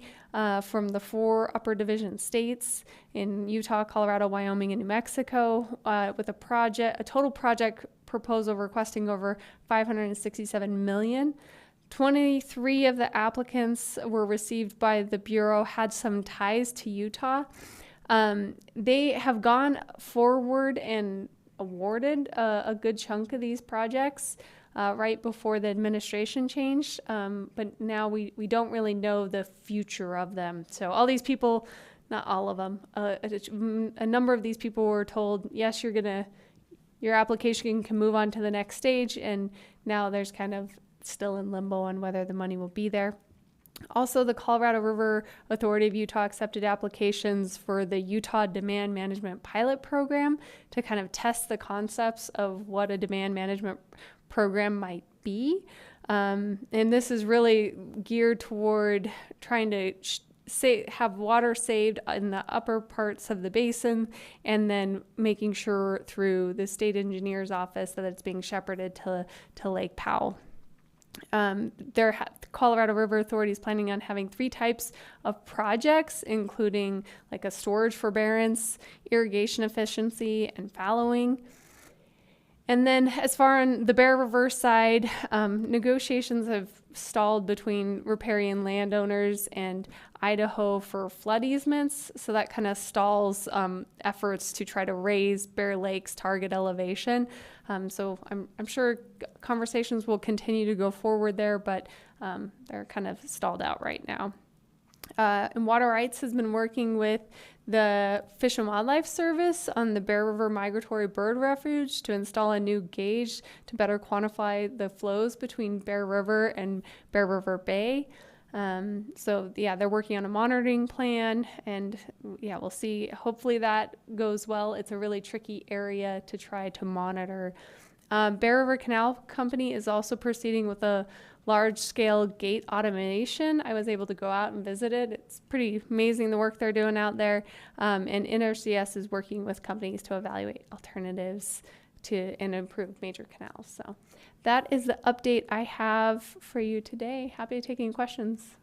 from the 4 upper division states in Utah, Colorado, Wyoming, and New Mexico with a total project proposal requesting over $567 million. 23 of the applicants were received by the Bureau, had some ties to Utah. They have gone forward and awarded a good chunk of these projects right before the administration changed, but now we don't really know the future of them. So all these people, not all of them, a number of these people were told, yes, your application can move on to the next stage, and now there's kind of still in limbo on whether the money will be there. Also, the Colorado River Authority of Utah accepted applications for the Utah Demand Management Pilot Program to kind of test the concepts of what a demand management program might be. And this is really geared toward trying to have water saved in the upper parts of the basin and then making sure through the state engineer's office that it's being shepherded to Lake Powell. Colorado River Authority is planning on having 3 types of projects, including like a storage forbearance, irrigation efficiency, and fallowing. And then as far on the Bear River side, negotiations have stalled between riparian landowners and Idaho for flood easements. So that kind of stalls efforts to try to raise Bear Lake's target elevation. So I'm sure conversations will continue to go forward there, but they're kind of stalled out right now. And Water Rights has been working with the Fish and Wildlife Service on the Bear River Migratory Bird Refuge to install a new gauge to better quantify the flows between Bear River and Bear River Bay. They're working on a monitoring plan, and we'll see. Hopefully that goes well. It's a really tricky area to try to monitor. Bear River Canal Company is also proceeding with a large-scale gate automation. I was able to go out and visit it. It's pretty amazing the work they're doing out there. And NRCS is working with companies to evaluate alternatives and improve major canals. So that is the update I have for you today. Happy to take any questions.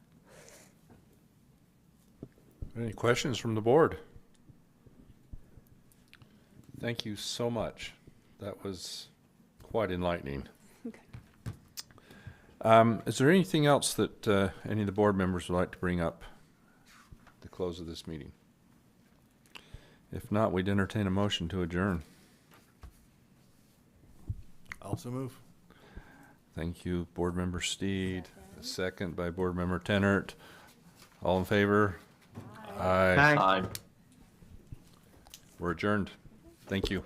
Any questions from the board? Thank you so much. That was quite enlightening. Okay. Is there anything else that any of the board members would like to bring up at the close of this meeting? If not, we'd entertain a motion to adjourn. Also move. Thank you, Board Member Steed. A second by Board Member Tennert. All in favor? Aye. Aye. We're adjourned. Thank you.